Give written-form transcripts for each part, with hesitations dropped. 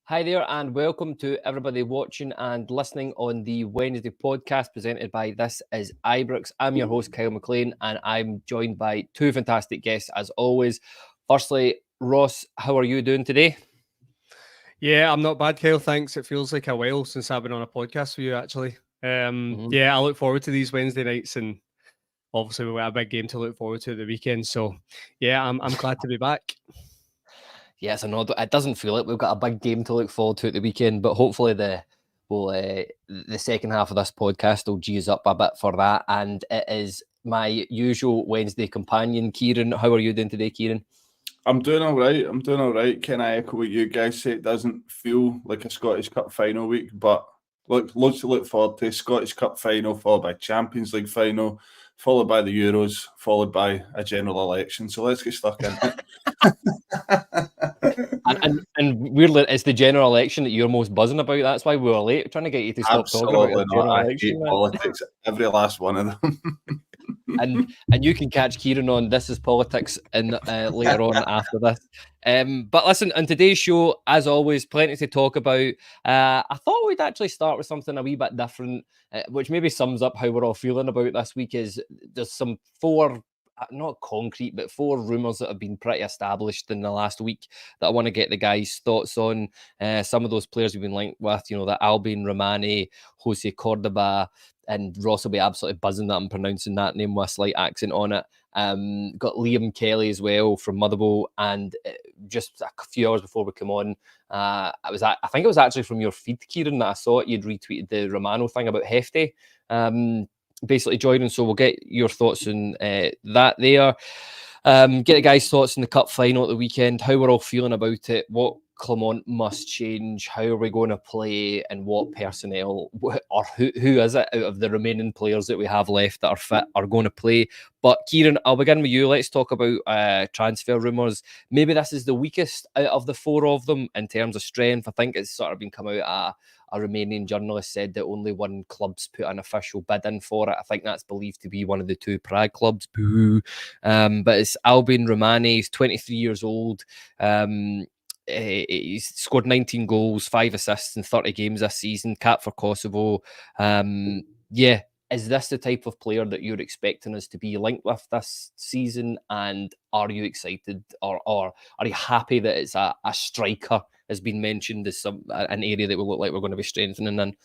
Hi there, and welcome to everybody watching and listening on the Wednesday podcast presented by This Is Ibrox. I'm your host, Kyle McLean, and I'm joined by two fantastic guests as always. Firstly, Ross, how are you doing today? Yeah, I'm not bad, Kyle. Thanks. It feels like a while since I've been on a podcast with you, actually. Yeah, I look forward to these Wednesday nights, and obviously we've got a big game to look forward to at the weekend. So, yeah, I'm glad to be back. Yes, I know it doesn't feel like we've got a big game to look forward to at the weekend, but hopefully the second half of this podcast will G us up a bit for that. And it is my usual Wednesday companion, Kyran. How are you doing today, Kyran? I'm doing all right. Can I echo what you guys say? It doesn't feel like a Scottish Cup final week, but loads to look forward to. Scottish Cup final, followed by Champions League final, followed by the Euros, followed by a general election. So let's get stuck in it. and weirdly, it's the general election that you're most buzzing about. That's why we were late, trying to get you to stop talking about the general election. I hate politics, every last one of them. and you can catch Kyran on This Is Politics in later on after this. But listen, on today's show, as always, plenty to talk about. I thought we'd actually start with something a wee bit different, which maybe sums up how we're all feeling about this week. Is there's some four, not concrete, but four rumours that have been pretty established in the last week that I want to get the guys' thoughts on. Some of those players we've been linked with, that Albin Romani, Jos Cordoba, and Ross will be absolutely buzzing that I'm pronouncing that name with a slight accent on it. Got Liam Kelly as well from Motherwell, and just a few hours before we come on, I think it was actually from your feed, Kyran, that I saw it. You'd retweeted the Romano thing about Hefty basically joining, so we'll get your thoughts on that there. Get the guys' thoughts on the cup final at the weekend, how we're all feeling about it, what Clement must change, how are we going to play, and what personnel, or who is it out of the remaining players that we have left that are fit are going to play. But Kyran, I'll begin with you. Let's talk about transfer rumours. Maybe this is the weakest out of the four of them in terms of strength. I think it's sort of been come out a Romanian journalist said that only one club's put an official bid in for it. I think that's believed to be one of the two Prague clubs. Boo. But it's Albin Romani. He's 23 years old. He's scored 19 goals, 5 assists in 30 games this season, cap for Kosovo. Is this the type of player that you're expecting us to be linked with this season? And are you excited, or are you happy that it's a striker has been mentioned as an area that will look like we're going to be strengthening in?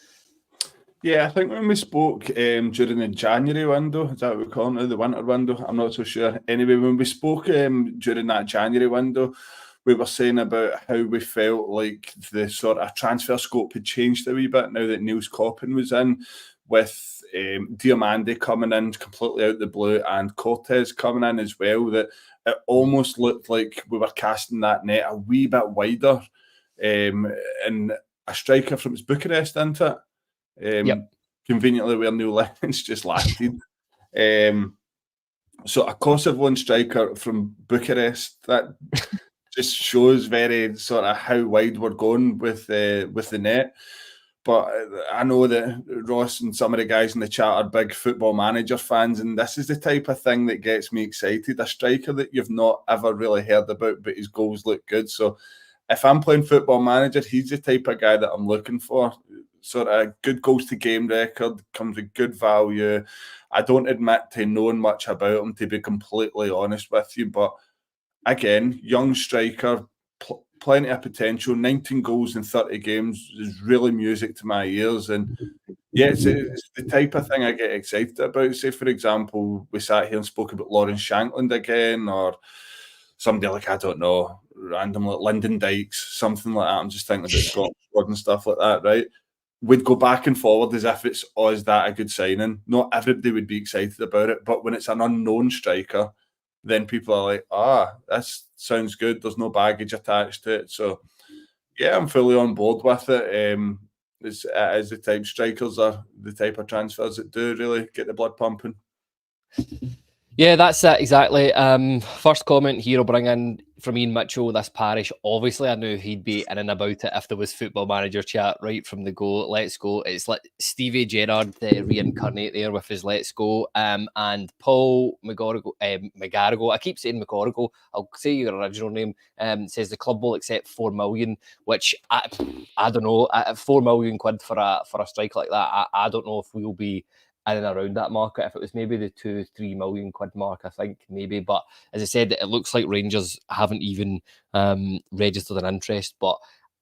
Yeah, I think when we spoke during the January window, is that what we call it, the winter window? I'm not so sure. Anyway, when we spoke during that January window, we were saying about how we felt like the sort of transfer scope had changed a wee bit now that Niels Coppin was in, with Diamande coming in completely out the blue and Cortez coming in as well, that it almost looked like we were casting that net a wee bit wider, and a striker from Bucharest into it. Conveniently where Neil Lennon's just landed. So a Kosovan striker from Bucharest, that just shows very sort of how wide we're going with the net. But I know that Ross and some of the guys in the chat are big Football Manager fans, and this is the type of thing that gets me excited. A striker that you've not ever really heard about, but his goals look good. So if I'm playing Football Manager, he's the type of guy that I'm looking for. Sort of good goals to game record, comes with good value. I don't admit to knowing much about him, to be completely honest with you. But again, young striker, plenty of potential. 19 goals in 30 games is really music to my ears. And yeah, it's the type of thing I get excited about. Say, for example, we sat here and spoke about Lawrence Shankland again, or somebody like, I don't know, random like Lyndon Dykes, something like that. I'm just thinking about Scotland and stuff like that, right? We'd go back and forward as if it's, is that a good signing? Not everybody would be excited about it, but when it's an unknown striker, then people are like, this sounds good. There's no baggage attached to it. So, yeah, I'm fully on board with it. As the type strikers are the type of transfers that do really get the blood pumping. Yeah, that's it, exactly. First comment here will bring in from Ian Mitchell, this parish. Obviously, I knew he'd be in and about it if there was Football Manager chat right from the go. Let's go. It's like Stevie Gerrard, the reincarnate there with his Let's Go. And Paul McGarrigle, I keep saying McGarrigle, I'll say your original name, says the club will accept 4 million, which I don't know, 4 million quid for a strike like that. I don't know if we'll be in and around that market. If it was maybe the 2-3 million quid mark, I think maybe. But as I said, it looks like Rangers haven't even registered an interest. But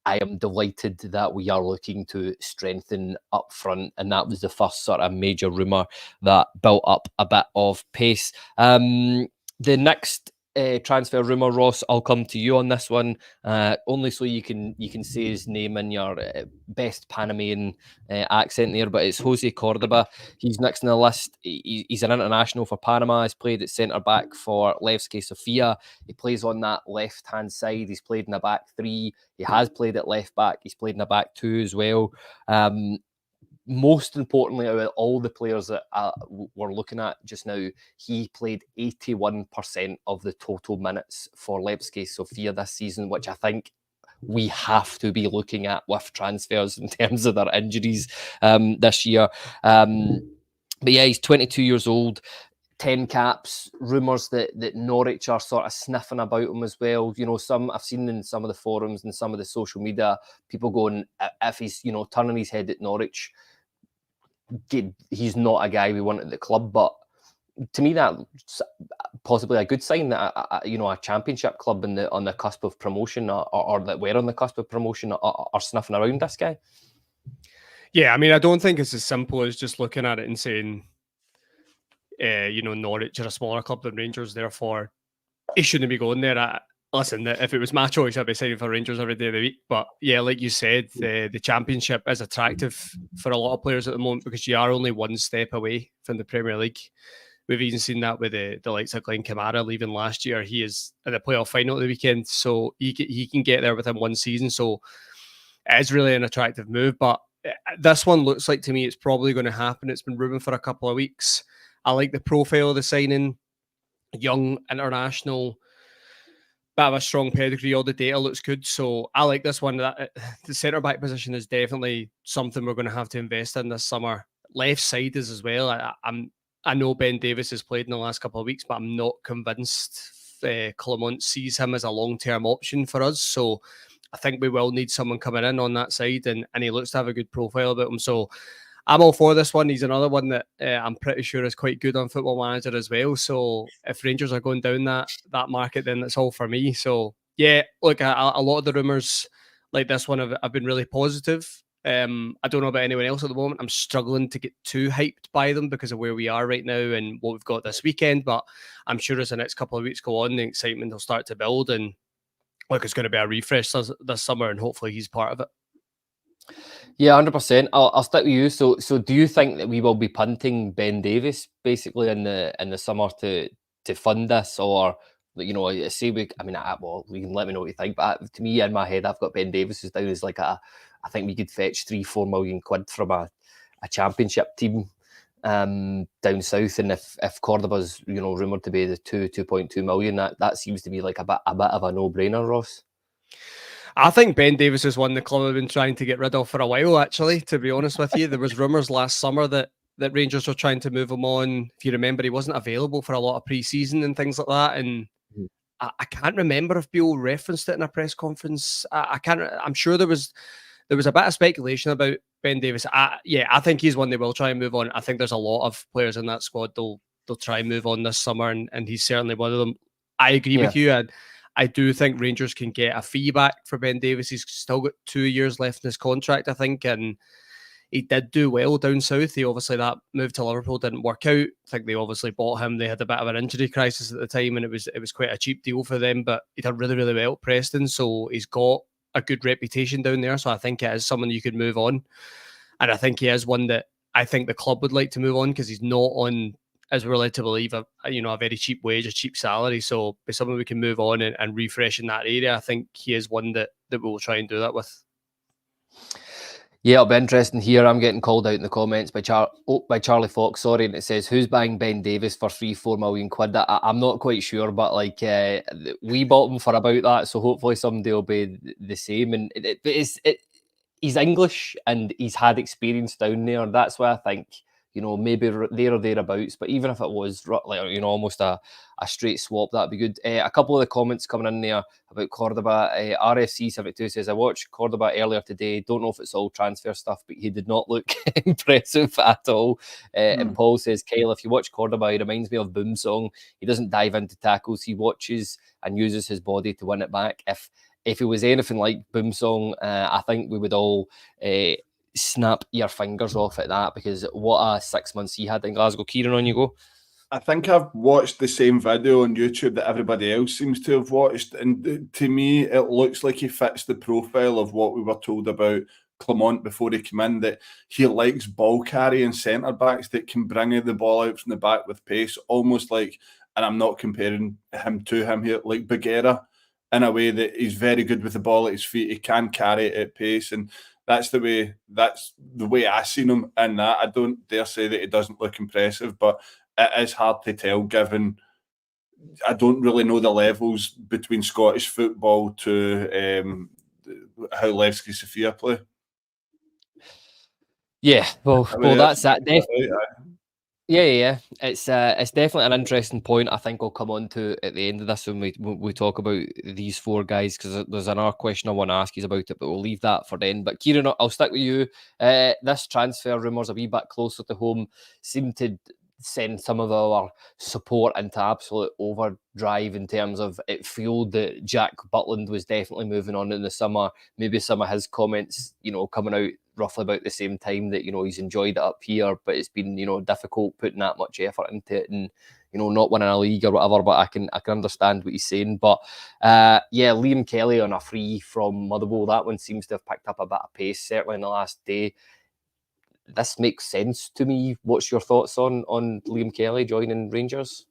I am delighted that we are looking to strengthen up front, and that was the first sort of major rumour that built up a bit of pace. The next transfer rumour, Ross, I'll come to you on this one, only so you can say his name in your best Panamanian accent there, but it's Jos Cordoba. He's next in the list. He's an international for Panama. He's played at centre-back for Levski Sofia. He plays on that left-hand side. He's played in the back three. He has played at left-back. He's played in the back two as well. Most importantly, out of all the players that we're looking at just now, he played 81% of the total minutes for Levski Sofia this season, which I think we have to be looking at with transfers in terms of their injuries this year. But yeah, he's 22 years old. 10 caps, rumours that Norwich are sort of sniffing about him as well. You know, I've seen in some of the forums and some of the social media, people going, if he's, turning his head at Norwich, he's not a guy we want at the club. But to me, that's possibly a good sign that a championship club on the cusp of promotion or that we're on the cusp of promotion are sniffing around this guy. Yeah, I mean, I don't think it's as simple as just looking at it and saying, Norwich are a smaller club than Rangers, therefore he shouldn't be going there. Listen, if it was my choice, I'd be signing for Rangers every day of the week. But yeah, like you said, the Championship is attractive for a lot of players at the moment because you are only one step away from the Premier League. We've even seen that with the likes of Glenn Kamara leaving last year. He is in the playoff final at the weekend, so he can get there within one season. So it is really an attractive move. But this one looks like to me it's probably going to happen. It's been rumoured for a couple of weeks. I like the profile of the signing. Young, international, bit of a strong pedigree. All the data looks good. So I like this one. The centre-back position is definitely something we're going to have to invest in this summer. Left side is as well. I know Ben Davies has played in the last couple of weeks, but I'm not convinced Clement sees him as a long-term option for us. So I think we will need someone coming in on that side, and he looks to have a good profile about him. So I'm all for this one. He's another one that I'm pretty sure is quite good on Football Manager as well. So if Rangers are going down that market, then that's all for me. So yeah, look, a lot of the rumours like this one have been really positive. I don't know about anyone else at the moment. I'm struggling to get too hyped by them because of where we are right now and what we've got this weekend. But I'm sure as the next couple of weeks go on, the excitement will start to build. And look, it's going to be a refresh this summer, and hopefully he's part of it. Yeah, 100%. I'll stick with you. So do you think that we will be punting Ben Davies basically in the summer to fund this, or say we can let me know what you think. But to me, in my head, I've got Ben Davies as down as like I think we could fetch 3-4 million quid from a championship team down south, and if Cordoba's rumoured to be the 2.2 million, that seems to be like a bit of a no-brainer, Ross. I think Ben Davies is one the club have been trying to get rid of for a while, actually, to be honest with you. There was rumours last summer that Rangers were trying to move him on. If you remember, he wasn't available for a lot of pre-season and things like that. And I can't remember if Bill referenced it in a press conference. I'm sure there was a bit of speculation about Ben Davies. I think he's one they will try and move on. I think there's a lot of players in that squad they'll try and move on this summer, and he's certainly one of them. I agree with you, and I do think Rangers can get a fee back for Ben Davies. He's still got 2 years left in his contract, I think, and he did do well down south. Obviously, that move to Liverpool didn't work out. I think they obviously bought him. They had a bit of an injury crisis at the time, and it was quite a cheap deal for them, but he did really, really well at Preston, so he's got a good reputation down there, so I think it is someone you could move on. And I think he is one that I think the club would like to move on because he's not on, as we're led to believe, a very cheap wage, a cheap salary. So be someone we can move on and refresh in that area. I think he is one that we will try and do that with. Yeah, it'll be interesting here. I'm getting called out in the comments by Charlie Fox, sorry, and it says, who's buying Ben Davies for 3-4 million quid? I'm not quite sure, but like we bought him for about that, so hopefully somebody will be the same. And he's English and he's had experience down there. That's why I think, maybe there or thereabouts. But even if it was like, almost a straight swap, that'd be good. A couple of the comments coming in there about Cordoba. RFC72 says, I watched Cordoba earlier today. Don't know if it's all transfer stuff, but he did not look impressive at all. And Paul says, Kyle, if you watch Cordoba, he reminds me of Boom Song. He doesn't dive into tackles. He watches and uses his body to win it back. If it was anything like Boom Song, I think we would all snap your fingers off at that, because what a 6 months he had in Glasgow. Kyran, on you go. I think I've watched the same video on YouTube that everybody else seems to have watched, and to me, it looks like he fits the profile of what we were told about Clement before he came in, that he likes ball carrying centre-backs that can bring the ball out from the back with pace, almost like, and I'm not comparing him to him here, like Bagheera, in a way that he's very good with the ball at his feet. He can carry it at pace, and that's the way I seen him in that. I don't dare say that he doesn't look impressive, but it is hard to tell, given I don't really know the levels between Scottish football to how Levski Sofia play. Yeah, well, that's that. Yeah. It's definitely an interesting point. I think I'll come on to at the end of this when we talk about these four guys, because there's another question I want to ask you about it, but we'll leave that for then. But Kyran, I'll stick with you. This transfer rumours a wee bit closer to home seem to send some of our support into absolute overdrive in terms of it fueled that Jack Butland was definitely moving on in the summer. Maybe some of his comments, coming out roughly about the same time, that, he's enjoyed it up here, but it's been, difficult putting that much effort into it and, not winning a league or whatever. But I can understand what he's saying. But Liam Kelly on a free from Motherwell, that one seems to have picked up a bit of pace, certainly in the last day. This makes sense to me. What's your thoughts on Liam Kelly joining Rangers?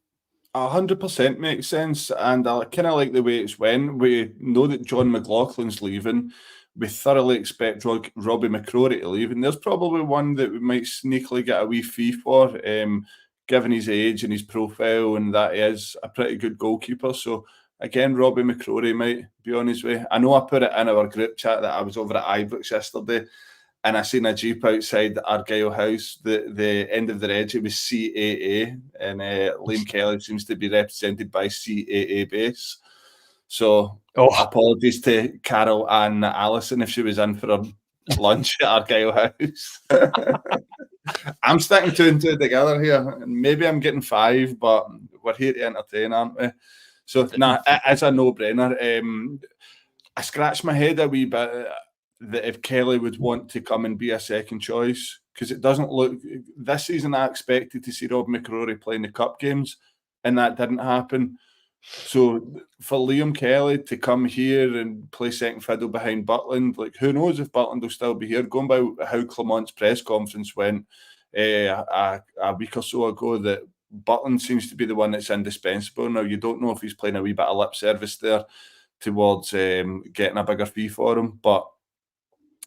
100% makes sense, and I kind of like the way it's went. We know that John McLaughlin's leaving. We thoroughly expect Robbie McCrory to leave, and there's probably one that we might sneakily get a wee fee for, given his age and his profile, and that he is a pretty good goalkeeper. So again, Robbie McCrory might be on his way. I know I put it in our group chat that I was over at Ibrox yesterday, and I seen a Jeep outside Argyle House. The end of the edge, it was CAA, and Liam Kelly seems to be represented by CAA Base. So apologies to Carol and Alison if she was in for a lunch at Argyle House. I'm sticking 2 and 2 together here. Maybe I'm getting 5, but we're here to entertain, aren't we? So, it's a no-brainer. I scratched my head a wee bit that if Kelly would want to come and be a second choice, because it doesn't look... This season I expected to see Rob McCrory playing the cup games, and that didn't happen. So for Liam Kelly to come here and play second fiddle behind Butland, like, who knows if Butland will still be here? Going by how Clement's press conference went a week or so ago, that Butland seems to be the one that's indispensable. Now, you don't know if he's playing a wee bit of lip service there towards getting a bigger fee for him, but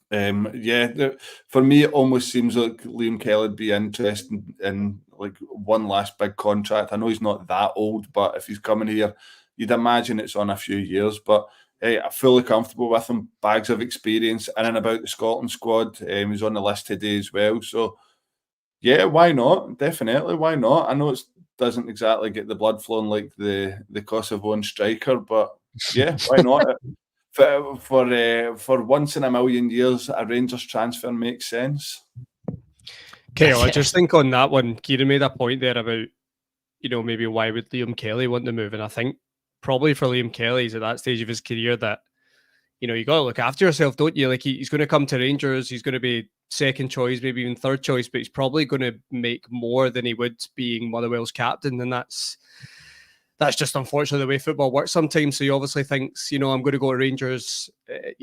for me, it almost seems like Liam Kelly would be interested in like one last big contract. I know he's not that old, but if he's coming here, you'd imagine it's on a few years. But hey, I'm fully comfortable with him. Bags of experience in and about the Scotland squad. He's on the list today as well. So yeah, why not? Definitely, why not? I know it doesn't exactly get the blood flowing like the Kosovoan striker, but yeah, why not? For once in a million years, a Rangers transfer makes sense. Okay, I just think on that one, Kyran made a point there about, maybe why would Liam Kelly want to move? And I think probably for Liam Kelly, he's at that stage of his career that, you got to look after yourself, don't you? Like, he's going to come to Rangers, he's going to be second choice, maybe even third choice, but he's probably going to make more than he would being Motherwell's captain, and that's just unfortunately the way football works sometimes. So he obviously thinks, I'm going to go to Rangers,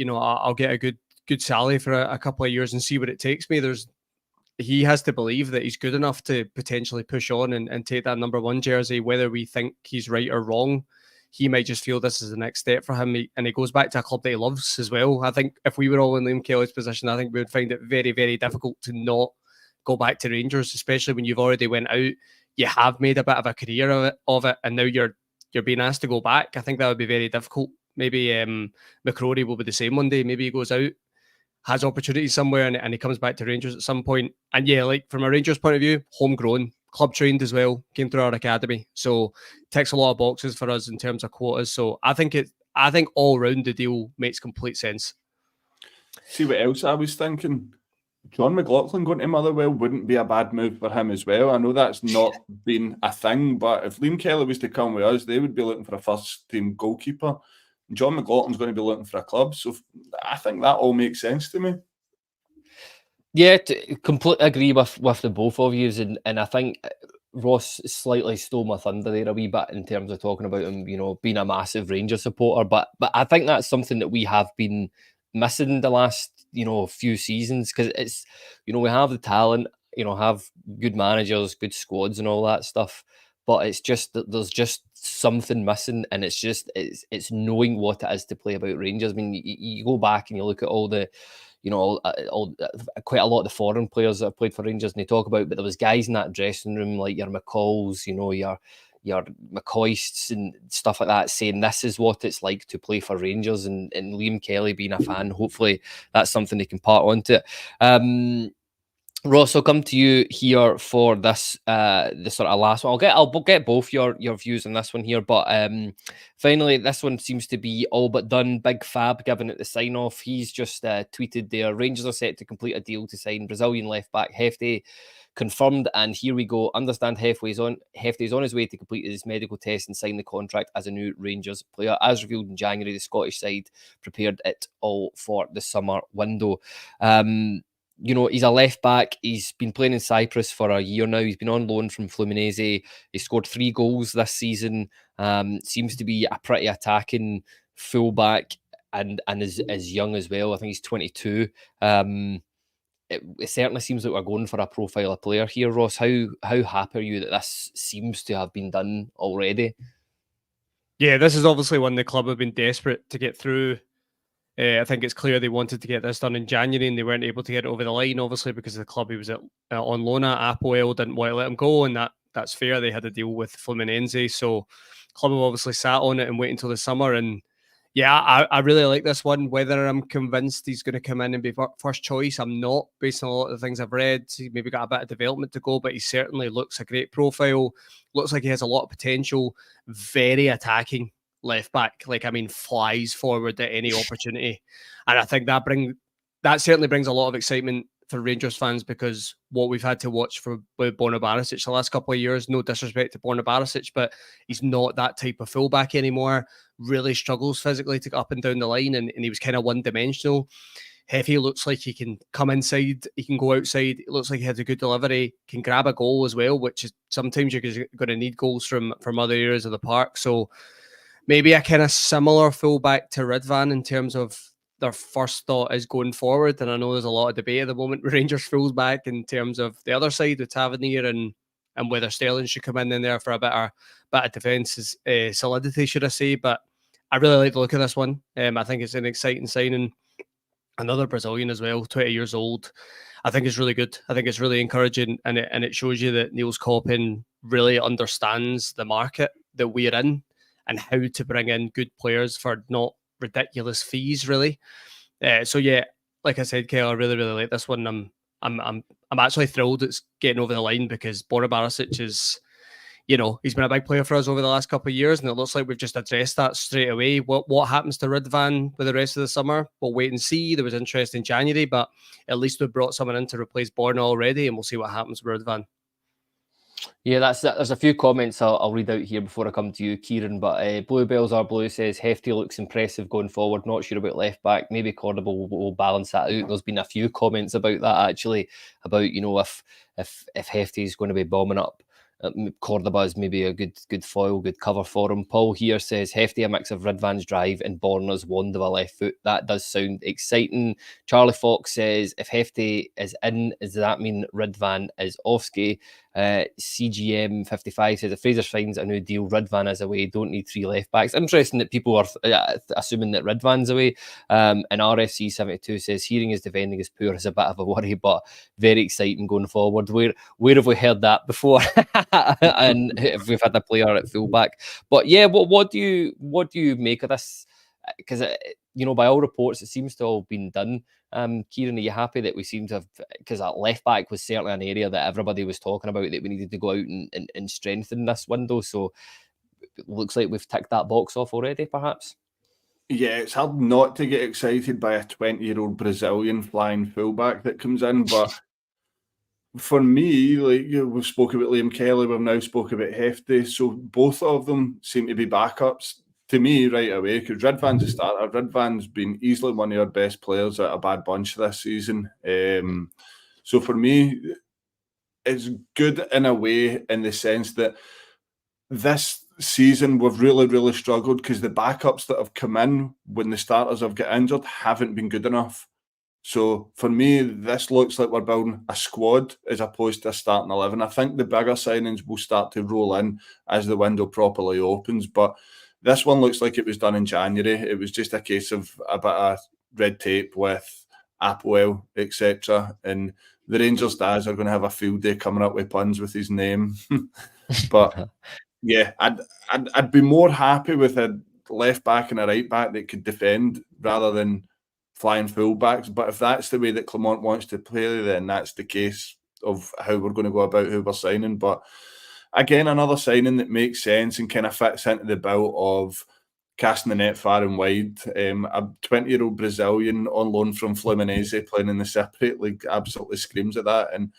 I'll get a good salary for a couple of years and see what it takes me. He has to believe that he's good enough to potentially push on and take that number 1 jersey, whether we think he's right or wrong. he might just feel this is the next step for him, and he goes back to a club that he loves as well. I think if we were all in Liam Kelly's position, I think we would find it very, very difficult to not go back to Rangers, especially when you've already went out, you have made a bit of a career of it, and now you're being asked to go back. I think that would be very difficult. Maybe McCrory will be the same one day. Maybe he goes out, has opportunities somewhere, and he comes back to Rangers at some point. And yeah, like from a Rangers point of view, homegrown, club trained as well, came through our academy, so ticks a lot of boxes for us in terms of quotas. So I think all round the deal makes complete sense. See what else I was thinking? John McLaughlin going to Motherwell wouldn't be a bad move for him as well. I know that's not been a thing, but if Liam Kelly was to come with us, they would be looking for a first-team goalkeeper. John McLaughlin's going to be looking for a club. So I think that all makes sense to me. Yeah, completely agree with the both of you. And I think Ross slightly stole my thunder there a wee bit in terms of talking about him, being a massive Rangers supporter. But I think that's something that we have been missing the last few seasons, because it's we have the talent, have good managers, good squads and all that stuff, but it's just that there's just something missing, and it's knowing what it is to play about Rangers. I mean, you go back and you look at all the quite a lot of the foreign players that have played for Rangers, and they talk about, but there was guys in that dressing room like your McCalls, your McCoists and stuff like that, saying this is what it's like to play for Rangers, and Liam Kelly being a fan, hopefully that's something they can part onto. Ross, I'll come to you here for this the sort of last one. I'll get both your views on this one here, but finally this one seems to be all but done. Big Fab giving it the sign off. He's just tweeted there, Rangers are set to complete a deal to sign Brazilian left back Hefty. Confirmed, and here we go. Understand Hefty's on his way to complete his medical test and sign the contract as a new Rangers player. As revealed in January, the Scottish side prepared it all for the summer window. He's a left back. He's been playing in Cyprus for a year now. He's been on loan from Fluminense. He scored 3 goals this season. Seems to be a pretty attacking fullback, and is young as well. I think he's 22. It certainly seems like we're going for a profile of player here, Ross. How happy are you that this seems to have been done already? Yeah, this is obviously one the club have been desperate to get through. I think it's clear they wanted to get this done in January, and they weren't able to get it over the line, obviously, because the club he was on loan at, Apoel, didn't want to let him go, and that's fair. They had a deal with Fluminense, so club have obviously sat on it and wait until the summer. And yeah, I really like this one. Whether I'm convinced he's going to come in and be first choice, I'm not, based on a lot of the things I've read. He maybe got a bit of development to go, but he certainly looks a great profile. Looks like he has a lot of potential. Very attacking left back. Flies forward at any opportunity. And I think that certainly brings a lot of excitement for Rangers fans, because what we've had to watch with Borna Barisic the last couple of years, no disrespect to Borna Barisic, but he's not that type of fullback anymore. Really struggles physically to get up and down the line, and he was kind of one-dimensional. Hefty looks like he can come inside, he can go outside. It looks like he has a good delivery, can grab a goal as well, which is sometimes you're going to need goals from other areas of the park. So maybe a kind of similar fullback to Ridvan in terms of their first thought is going forward. And I know there's a lot of debate at the moment with Rangers fullback in terms of the other side with Tavernier and whether Sterling should come in there for a bit of defence solidity, should I say. But I really like the look of this one. I think it's an exciting signing. Another Brazilian as well, 20 years old. I think it's really good. I think it's really encouraging, and it shows you that Niels Koppen really understands the market that we're in and how to bring in good players for not ridiculous fees, really. So yeah, like I said, Kyle, I really, really like this one. I'm actually thrilled it's getting over the line, because Borna Barisic is, he's been a big player for us over the last couple of years, and it looks like we've just addressed that straight away. What happens to Ridvan with the rest of the summer? We'll wait and see. There was interest in January, but at least we've brought someone in to replace Borna already, and we'll see what happens with Ridvan. Yeah, there's a few comments I'll read out here before I come to you, Kyran. But Bluebells Are Blue says Hefty looks impressive going forward. Not sure about left back. Maybe Cordoba will balance that out. There's been a few comments about that, actually, about if Hefty is going to be bombing up, Cordoba is maybe a good foil, good cover for him. Paul here says Hefty a mix of Ridvan's drive and Borna's wand of a left foot. That does sound exciting. Charlie Fox says if Hefty is in, does that mean Ridvan is off ski? CGM55 says if Fraser finds a new deal, Ridvan is away. Don't need 3 left backs. Interesting that people are assuming that Ridvan's away. And RFC72 says hearing his defending is poor is a bit of a worry, but very exciting going forward. Where have we heard that before? And if we've had a player at fullback, but yeah, what do you make of this? Because by all reports, it seems to all been done. Kyran, are you happy that we seem to have, because that left back was certainly an area that everybody was talking about that we needed to go out and strengthen this window? So it looks like we've ticked that box off already, perhaps. Yeah, it's hard not to get excited by a 20-year-old Brazilian flying fullback that comes in, but for me, we've spoken about Liam Kelly, we've now spoken about Hefty, so both of them seem to be backups to me right away, because Ridvan's a starter. Ridvan's been easily one of our best players at a bad bunch this season. So for me, it's good in a way in the sense that this season we've really, really struggled because the backups that have come in when the starters have got injured haven't been good enough. So for me, this looks like we're building a squad as opposed to a starting 11. I think the bigger signings will start to roll in as the window properly opens, but this one looks like it was done in January. It was just a case of a bit of red tape with Applewell, etc. And the Rangers dads are going to have a field day coming up with puns with his name. But yeah, I'd be more happy with a left back and a right back that could defend rather than flying fullbacks. But if that's the way that Clement wants to play, then that's the case of how we're going to go about who we're signing. But again, another signing that makes sense and kind of fits into the bill of casting the net far and wide. A 20-year-old Brazilian on loan from Fluminense playing in the Cypriot League absolutely screams at that. And,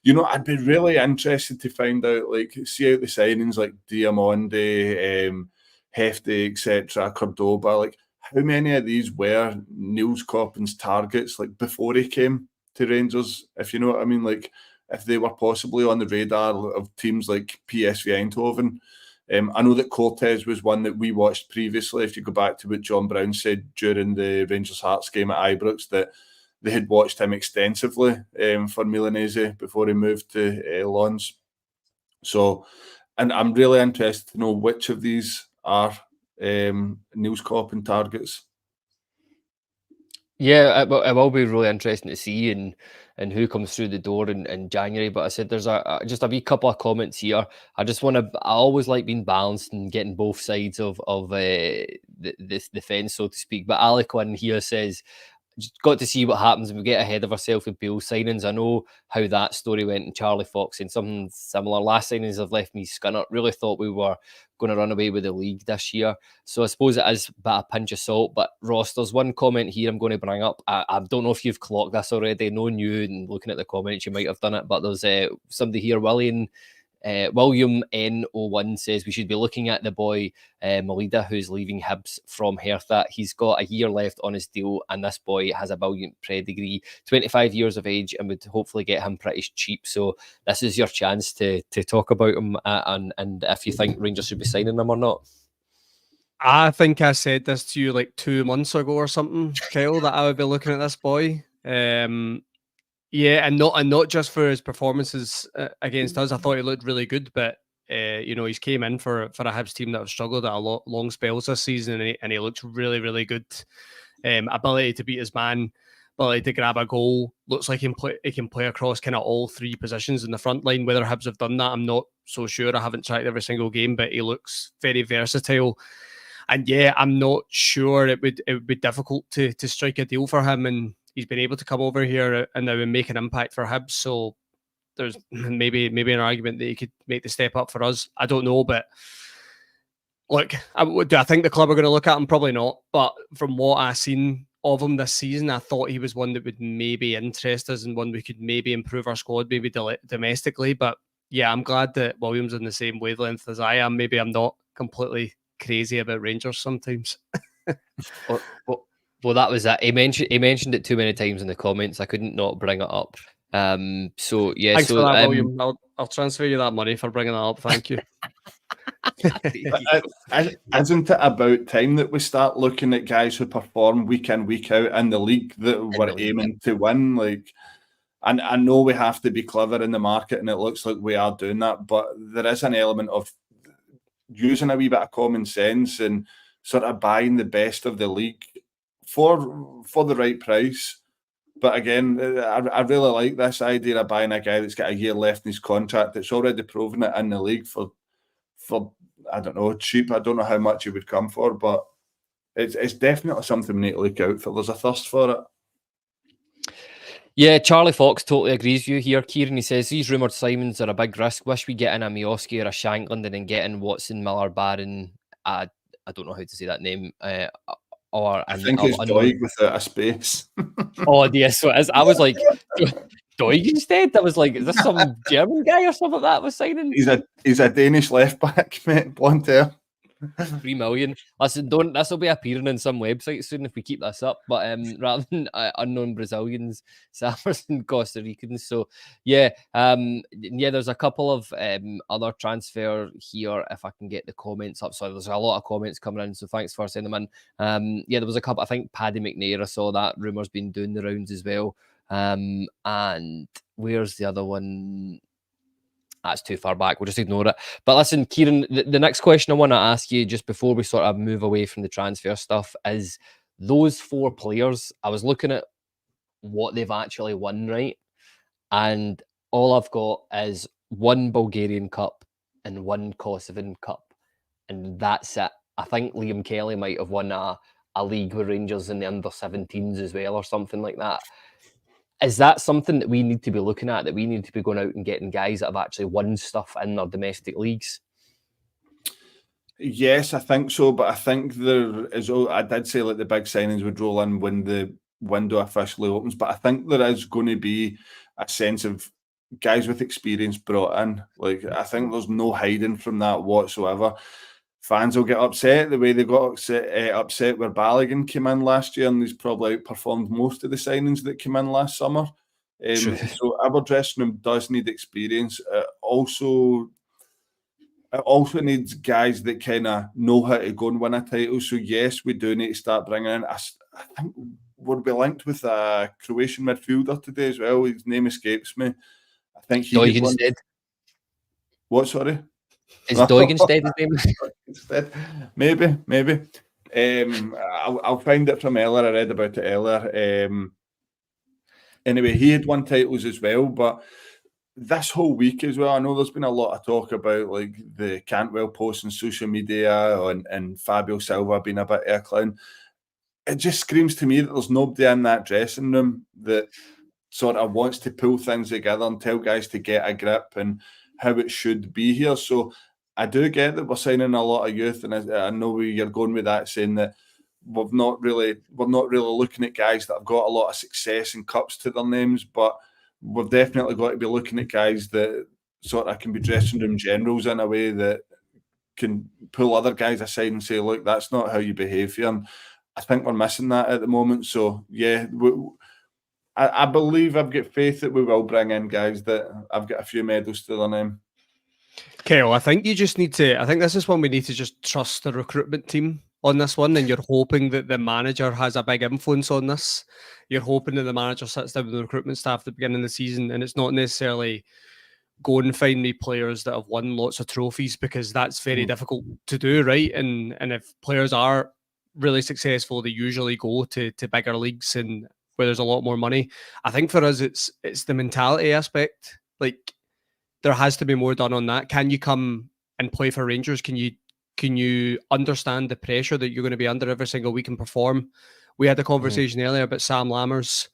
I'd be really interested to find out, see out the signings like Diamonde, Hefty, etc., Cordoba. How many of these were Niels Coppen's targets, before he came to Rangers, if you know what I mean? If they were possibly on the radar of teams like PSV Eindhoven. I know that Cortez was one that we watched previously. If you go back to what John Brown said during the Rangers Hearts game at Ibrox, that they had watched him extensively for Milanese before he moved to Lons. So, and I'm really interested to know which of these are Niels Koppen targets. Yeah, it will be really interesting to see and who comes through the door in January. But I said there's just a wee couple of comments here. I always like being balanced and getting both sides of the fence, so to speak. But Alec one here says, got to see what happens if we get ahead of ourselves with Bale signings. I know how that story went in Charlie Fox and something similar. Last signings have left me scunnered. Really thought we were going to run away with the league this year. So I suppose it is a bit of pinch of salt. But Ross, there's one comment here I'm going to bring up. I don't know if you've clocked this already. Knowing you and looking at the comments, you might have done it. But there's somebody here, William N01 says we should be looking at the boy Malida, who's leaving Hibs from Hertha. He's got a year left on his deal, and this boy has a brilliant pedigree, 25 years of age, and would hopefully get him pretty cheap. So this is your chance to talk about him and if you think Rangers should be signing him or not. I think I said this to you 2 months ago or something, Kyle, that I would be looking at this boy. Yeah, and not just for his performances against us. I thought he looked really good, but he's came in for a Hibs team that have struggled at long spells this season, and he looked really, really good. Ability to beat his man, ability to grab a goal. Looks like he can play across kind of all 3 positions in the front line. Whether Hibs have done that, I'm not so sure. I haven't tracked every single game, but he looks very versatile. And yeah, I'm not sure it would be difficult to strike a deal for him, and he's been able to come over here and now make an impact for Hibs. So there's maybe an argument that he could make the step up for us. I don't know, but look, do I think the club are going to look at him? Probably not. But from what I've seen of him this season, I thought he was one that would maybe interest us and one we could maybe improve our squad, maybe domestically. But yeah, I'm glad that William's on the same wavelength as I am. Maybe I'm not completely crazy about Rangers sometimes. Well, that was that. He mentioned it too many times in the comments. I couldn't not bring it up. So yeah. Thanks for that, William. I'll transfer you that money for bringing that up. Thank you. Isn't it about time that we start looking at guys who perform week in, week out in the league that we're aiming to win? And I know we have to be clever in the market, and it looks like we are doing that, but there is an element of using a wee bit of common sense and sort of buying the best of the league for the right price. But again, I really like this idea of buying a guy that's got a year left in his contract, that's already proven it in the league for I don't know, cheap. I don't know how much he would come for, but it's definitely something we need to look out for. There's a thirst for it. Yeah, Charlie Fox totally agrees with you here, Kieran. He says, these rumoured signings are a big risk. Wish we get in a Miovski or a Shankland and then get in Watson, Miller, Barron. I don't know how to say that name. Or I think it's Doig without a space. Oh, yes, so it is. I was like, Doig instead? I was like, is this some German guy or something like that was signing? He's a Danish left back, mate. Blonde hair. 3 million. Listen, this will be appearing in some website soon if we keep this up. But rather than unknown Brazilians, Sammers and Costa Ricans. So yeah, there's a couple of other transfer here. If I can get the comments up, so there's a lot of comments coming in. So thanks for sending them in. There was a couple. I think Paddy McNair. I saw that rumor's been doing the rounds as well. And where's the other one? That's too far back. We'll just ignore it. But listen, Kieran, the next question I want to ask you just before we sort of move away from the transfer stuff is those 4 players. I was looking at what they've actually won, right? And all I've got is 1 Bulgarian Cup and 1 Kosovan Cup. And that's it. I think Liam Kelly might have won a league with Rangers in the under-17s as well or something like that. Is that something that we need to be looking at, that we need to be going out and getting guys that have actually won stuff in their domestic leagues? Yes, I think so. But I think there is, I did say like the big signings would roll in when the window officially opens. But I think there is going to be a sense of guys with experience brought in. Like, I think there's no hiding from that whatsoever. Fans will get upset the way they got upset where Balogun came in last year, and he's probably outperformed most of the signings that came in last summer. So our dressing room does need experience. It also needs guys that kind of know how to go and win a title. So yes, we do need to start bringing in. I think we'll be linked with a Croatian midfielder today as well. His name escapes me. I think he instead. What? Sorry. Is Doig instead his name? Instead, maybe. I'll find it from earlier. I read about it earlier. Anyway, he had won titles as well, but this whole week as well, I know there's been a lot of talk about like the Cantwell posts on social media and Fabio Silva being a bit of a clown. It just screams to me that there's nobody in that dressing room that sort of wants to pull things together and tell guys to get a grip and how it should be here. So I do get that we're signing a lot of youth, and I know where you're going with that, saying that we're not really looking at guys that have got a lot of success and cups to their names, but we've definitely got to be looking at guys that sort of can be dressing room generals in a way that can pull other guys aside and say, look, that's not how you behave here. And I think we're missing that at the moment. So yeah, I believe, I've got faith that we will bring in guys that have got a few medals to their name. Kyle, I think you just need to, I think this is when we need to just trust the recruitment team on this one, and you're hoping that the manager has a big influence on this. You're hoping that the manager sits down with the recruitment staff at the beginning of the season, and it's not necessarily go and find me players that have won lots of trophies, because that's very difficult to do, right? And if players are really successful, they usually go to bigger leagues and where there's a lot more money. I think for us, it's the mentality aspect. Like, there has to be more done on that. Can you come and play for Rangers? Can you understand the pressure that you're going to be under every single week and perform? We had a conversation earlier about Sam Lammers.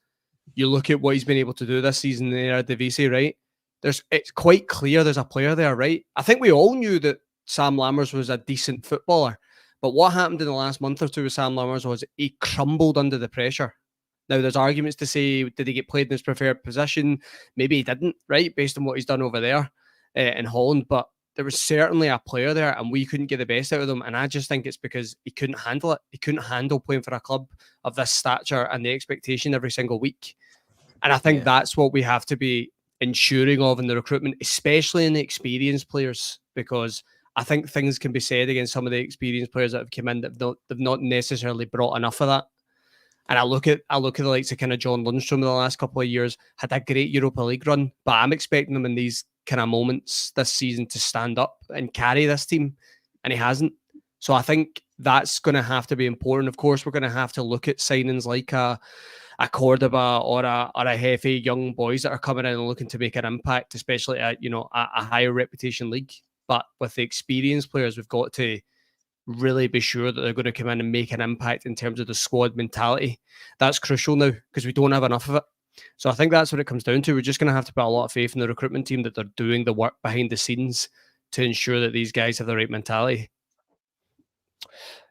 You look at what he's been able to do this season in the Eredivisie, right? It's quite clear there's a player there, right? I think we all knew that Sam Lammers was a decent footballer, but what happened in the last month or two with Sam Lammers was he crumbled under the pressure. Now, there's arguments to say, did he get played in his preferred position? Maybe he didn't, right? Based on what he's done over there in Holland. But there was certainly a player there, and we couldn't get the best out of them. And I just think it's because he couldn't handle it. He couldn't handle playing for a club of this stature and the expectation every single week. And I think that's what we have to be ensuring of in the recruitment, especially in the experienced players, because I think things can be said against some of the experienced players that have come in that they've not necessarily brought enough of that. And I look at the likes of kind of John Lundstrom in the last couple of years, had a great Europa League run, but I'm expecting him in these kind of moments this season to stand up and carry this team, and he hasn't. So I think that's going to have to be important. Of course, we're going to have to look at signings like a Cordoba or a Hefty, young boys that are coming in and looking to make an impact, especially at a higher reputation league. But with the experienced players, we've got to really be sure that they're going to come in and make an impact in terms of the squad mentality. That's crucial now because we don't have enough of it. So I think that's what it comes down to. We're just going to have to put a lot of faith in the recruitment team that they're doing the work behind the scenes to ensure that these guys have the right mentality.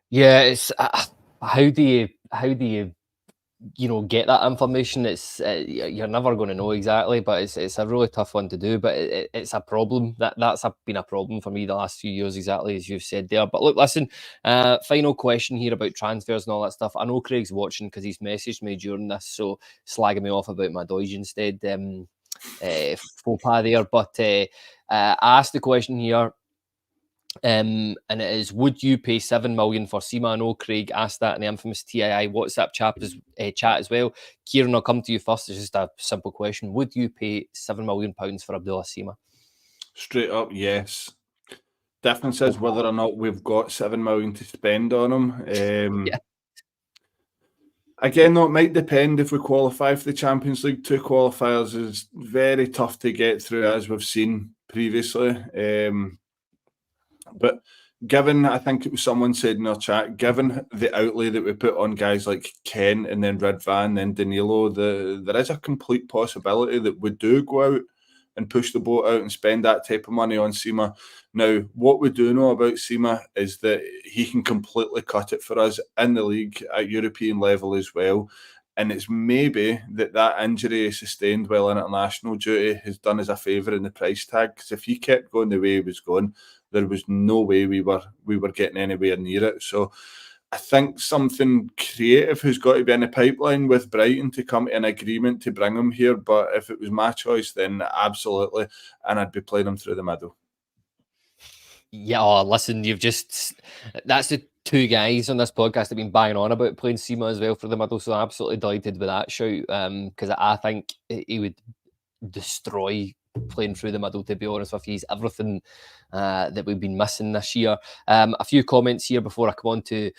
Yeah, it's how do you get that information? It's you're never going to know exactly, but it's a really tough one to do. But it's a problem that's been a problem for me the last few years, exactly as you've said there. But look, listen, final question here about transfers and all that stuff. I know Craig's watching because he's messaged me during this, so slagging me off about my Deutsch instead. Faux pas there, but I asked the question here. And it is, would you pay 7 million for Sima? I know Craig asked that in the infamous TII WhatsApp chat as well. Kyran, I'll come to you first. It's just a simple question. Would you pay £7 million for Abdallah Sima? Straight up, yes. Difference is whether or not we've got 7 million to spend on him. Yeah. Again, though, it might depend if we qualify for the Champions League. 2 qualifiers is very tough to get through, as we've seen previously. But given, I think it was someone said in our chat, given the outlay that we put on guys like Ken and then Ridvan, then Danilo, there is a complete possibility that we do go out and push the boat out and spend that type of money on Sima. Now, what we do know about Sima is that he can completely cut it for us in the league at European level as well. And it's maybe that injury sustained while international duty has done us a favour in the price tag. Because if he kept going the way he was going, there was no way we were getting anywhere near it. So I think something creative has got to be in the pipeline with Brighton to come to an agreement to bring him here. But if it was my choice, then absolutely. And I'd be playing him through the middle. Yeah, listen, that's the 2 guys on this podcast that have been banging on about playing Sima as well for the middle. So I'm absolutely delighted with that shout because I think he would destroy playing through the middle, to be honest with you. He's everything that we've been missing this year. A few comments here before I come on to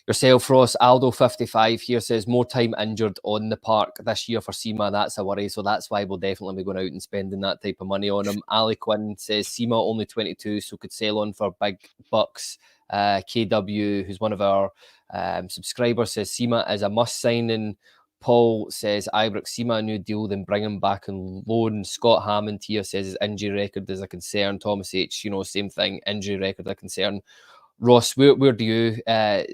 yourself, Ross. Aldo55 here says, more time injured on the park this year for Sima. That's a worry. So that's why we'll definitely be going out and spending that type of money on him. Ali Quinn says, Sima only 22, so could sell on for big bucks. KW, who's one of our subscribers, says Sima is a must signing. Paul says, Ibrox, Sima a new deal, then bring him back on loan. Scott Hammond here says his injury record is a concern. Thomas H, same thing, injury record a concern. Ross, where do you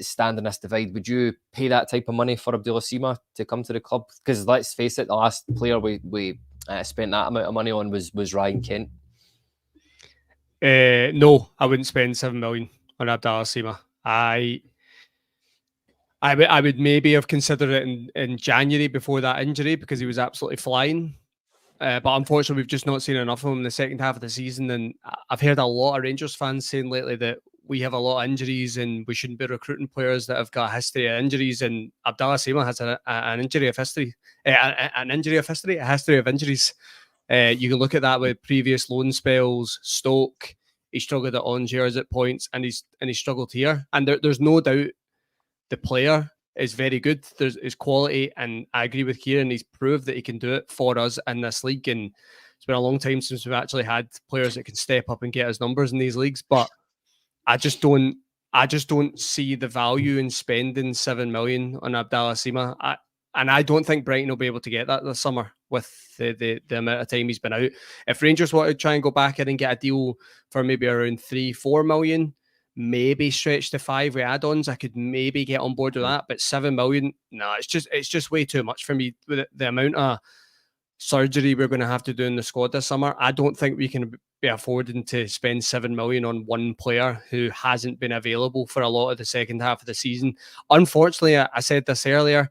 stand in this divide? Would you pay that type of money for Abdallah Sima to come to the club? Because let's face it, the last player we spent that amount of money on was Ryan Kent. No, I wouldn't spend 7 million on Abdallah Sima. I would maybe have considered it in January before that injury because he was absolutely flying. But unfortunately, we've just not seen enough of him in the second half of the season. And I've heard a lot of Rangers fans saying lately that we have a lot of injuries and we shouldn't be recruiting players that have got a history of injuries. And Abdallah Sima has an injury of history, a history of injuries. You can look at that with previous loan spells. Stoke, he struggled at Angers at points, and he's struggled here. And there's no doubt the player is very good. There's his quality, and I agree with Kyran. He's proved that he can do it for us in this league. And it's been a long time since we've actually had players that can step up and get us numbers in these leagues. But I just don't see the value in spending 7 million on Abdallah Sima. I don't think Brighton will be able to get that this summer with the amount of time he's been out. If Rangers want to try and go back in and get a deal for maybe around 3-4 million, maybe stretch to 5 with add-ons, I could maybe get on board with that. But 7 million, no, it's just way too much for me with the amount of surgery we're going to have to do in the squad this summer. I don't think we can be affording to spend 7 million on one player who hasn't been available for a lot of the second half of the season. Unfortunately, I said this earlier,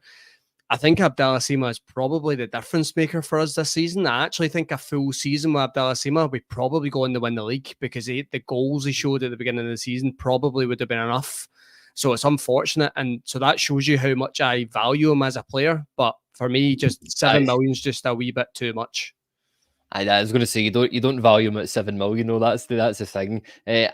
I think Abdallah Sima is probably the difference maker for us this season. I actually think a full season with Abdallah Sima, we probably go on to win the league because the goals he showed at the beginning of the season probably would have been enough So it's unfortunate. And so that shows you how much I value him as a player. But for me, just 7 million is just a wee bit too much. I was going to say you don't value him at 7 million. No, that's the thing.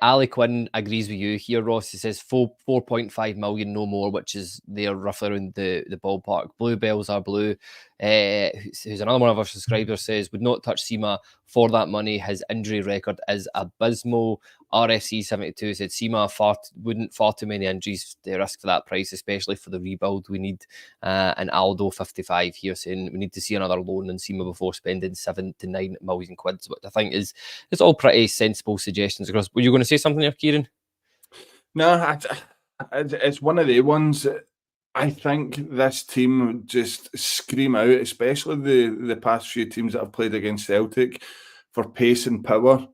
Ali Quinn agrees with you here, Ross. He says 4.5 million, no more, which is they're roughly around the ballpark. Bluebells are blue. Who's another one of our subscribers says would not touch Sima for that money. His injury record is abysmal. RFC 72 said Sima far too many injuries to risk for that price, especially for the rebuild we need. And Aldo 55 here saying we need to see another loan in Sima before spending 7 to 9 million quid, which I think is all pretty sensible suggestions across. Were you going to say something here, Kyran? No, it's one of the ones that I think this team just scream out, especially the past few teams that have played against Celtic, for pace and power.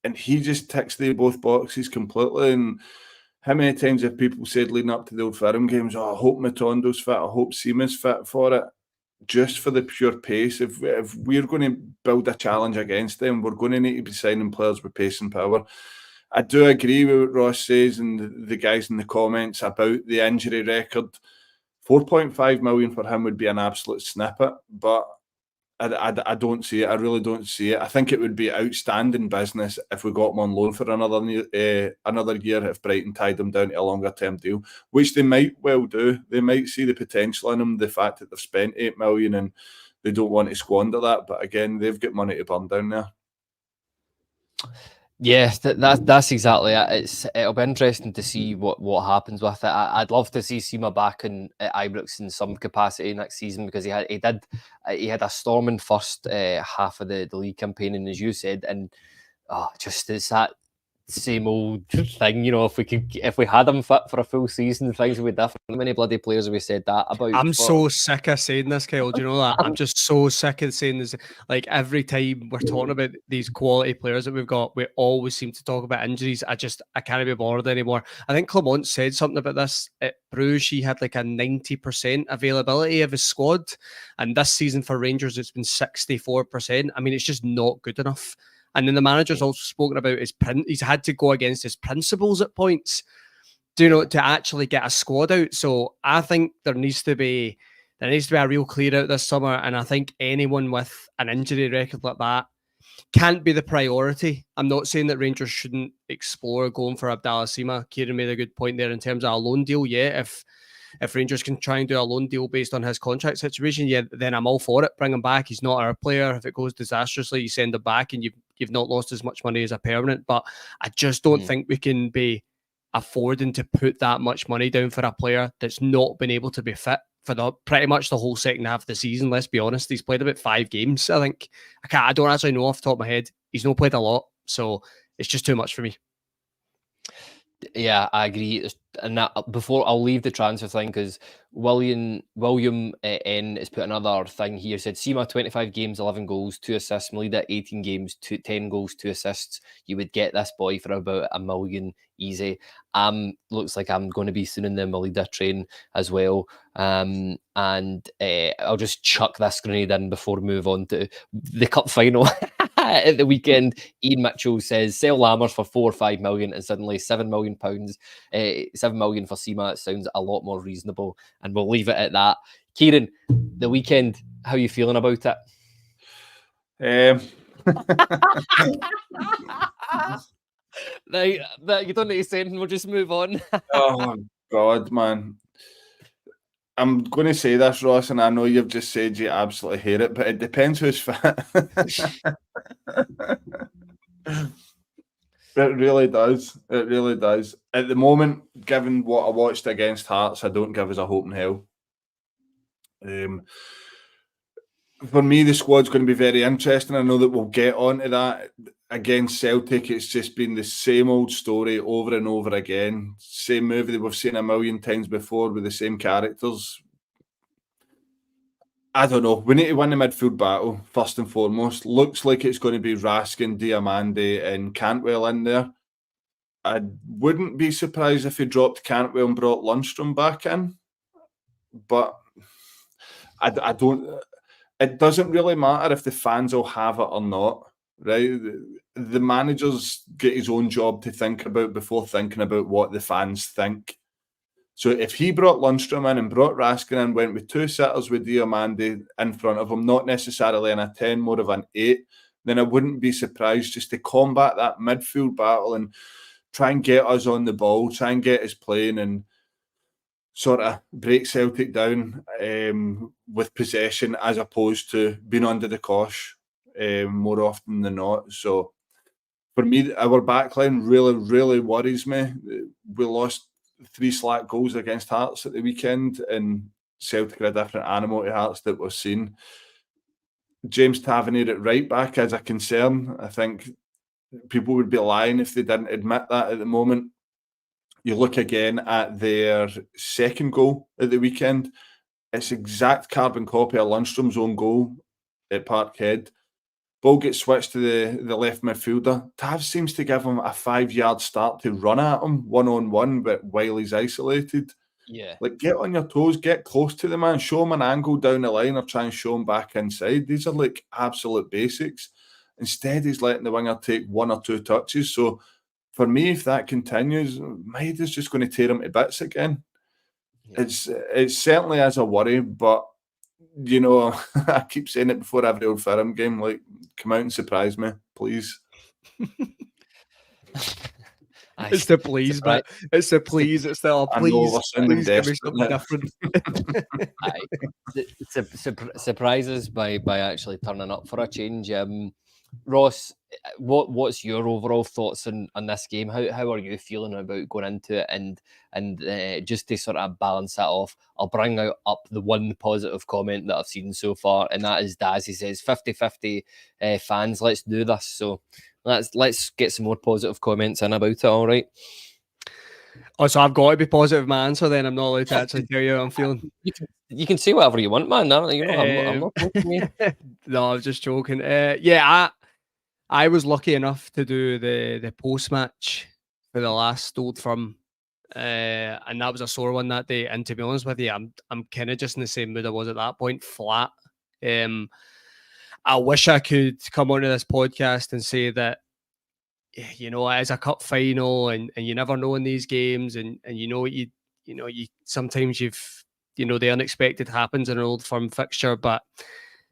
And he just ticks both boxes completely. And how many times have people said leading up to the Old Firm games, I hope Matondo's fit, I hope Sima's fit for it, just for the pure pace. If we're going to build a challenge against them, we're going to need to be signing players with pace and power. I do agree with what Ross says and the guys in the comments about the injury record. 4.5 million for him would be an absolute snippet, but I don't see it. I really don't see it. I think it would be outstanding business if we got him on loan for another year if Brighton tied him down to a longer term deal, which they might well do. They might see the potential in him, the fact that they've spent 8 million and they don't want to squander that. But again, they've got money to burn down there. Yes, that's exactly it. It'll be interesting to see what happens with it. I'd love to see Sima back at Ibrox in some capacity next season, because he had a storming first half of the league campaign, and as you said, and just it's that same old thing, if we had him fit for a full season, things would be different. How many bloody players have we said that about? I'm so sick of saying this, Kyle. Do you know that? I'm just so sick of saying this. Like, every time we're talking about these quality players that we've got, we always seem to talk about injuries. I can't be bothered anymore. I think Clement said something about this at Bruges. He had like a 90% availability of his squad, and this season for Rangers it's been 64%. I mean, it's just not good enough. And then the manager's also spoken about he's had to go against his principles at points, to actually get a squad out. So I think there needs to be a real clear out this summer. And I think anyone with an injury record like that can't be the priority. I'm not saying that Rangers shouldn't explore going for Abdallah Sima. Kyran made a good point there in terms of a loan deal. Yeah, if Rangers can try and do a loan deal based on his contract situation, yeah, then I'm all for it. Bring him back. He's not our player. If it goes disastrously, you send him back and you've not lost as much money as a permanent. But I just don't think we can be affording to put that much money down for a player that's not been able to be fit for pretty much the whole second half of the season. Let's be honest. He's played about 5 games, I think. I don't actually know off the top of my head. He's not played a lot. So it's just too much for me. Yeah, I agree. And that, before I'll leave the transfer thing, because William N has put another thing here. Said Sima 25 games, 11 goals, 2 assists. Melida 18 games, 10 goals, 2 assists. You would get this boy for about $1 million easy. Looks like I'm going to be soon in the Melida train as well. And I'll just chuck this grenade in before we move on to the cup final. At the weekend, Ian Mitchell says sell Lammers for 4 or 5 million and suddenly £7 million, 7 million for Sima. It sounds a lot more reasonable, and we'll leave it at that. Kyran, the weekend, how are you feeling about it? You don't need to say anything, we'll just move on. Oh God, man. I'm going to say this, Ross, and I know you've just said you absolutely hate it, but it depends who's fit. It really does. It really does. At the moment, given what I watched against Hearts, I don't give us a hope in hell. For me, the squad's going to be very interesting. I know that we'll get onto that. Against Celtic, it's just been the same old story over and over again. Same movie that we've seen 1 million times before with the same characters. I don't know. We need to win the midfield battle, first and foremost. Looks like it's going to be Raskin, Diamande and Cantwell in there. I wouldn't be surprised if he dropped Cantwell and brought Lundstrom back in. But I don't... It doesn't really matter if the fans will have it or not. Right, the manager's got his own job to think about before thinking about what the fans think. So if he brought Lundstrom in and brought Raskin in, went with 2 sitters with Diomande in front of him, not necessarily in a 10, more of an 8, then I wouldn't be surprised just to combat that midfield battle and try and get us on the ball, try and get us playing and sort of break Celtic down with possession as opposed to being under the cosh more often than not. So for me, our backline really, really worries me. We lost 3 slack goals against Hearts at the weekend, and Celtic are a different animal to Hearts that we've seen. James Tavernier at right back is a concern. I think people would be lying if they didn't admit that at the moment. You look again at their second goal at the weekend, it's exact carbon copy of Lundstrom's own goal at Parkhead. Ball gets switched to the left midfielder. Tav seems to give him a 5-yard start to run at him one-on-one, but while he's isolated. Yeah. Like, get on your toes, get close to the man, show him an angle down the line or try and show him back inside. These are like absolute basics. Instead, he's letting the winger take 1 or 2 touches. So for me, if that continues, Maeda's just going to tear him to bits again. Yeah. It certainly is a worry, but you know, I keep saying it before every Old Firm game, like, come out and surprise me, please. It's the please, but it's the please. It's the please. Please give me something different. Surprises by actually turning up for a change. Ross, what's your overall thoughts on this game? How are you feeling about going into it? And just to sort of balance that off, I'll bring up the one positive comment that I've seen so far, and that is Daz. He says 50-50 fans, let's do this. So let's get some more positive comments in about it, all right? Oh, so I've got to be positive, man. So then I'm not allowed to actually tell you how I'm feeling. You can say whatever you want, man. I'm not joking you. No, I was just joking. I was lucky enough to do the post match for the last Old Firm, and that was a sore one that day. And to be honest with you, I'm kind of just in the same mood I was at that point, flat. I wish I could come onto this podcast and say that, you know, it is a cup final, and you never know in these games, and you sometimes the unexpected happens in an Old Firm fixture, but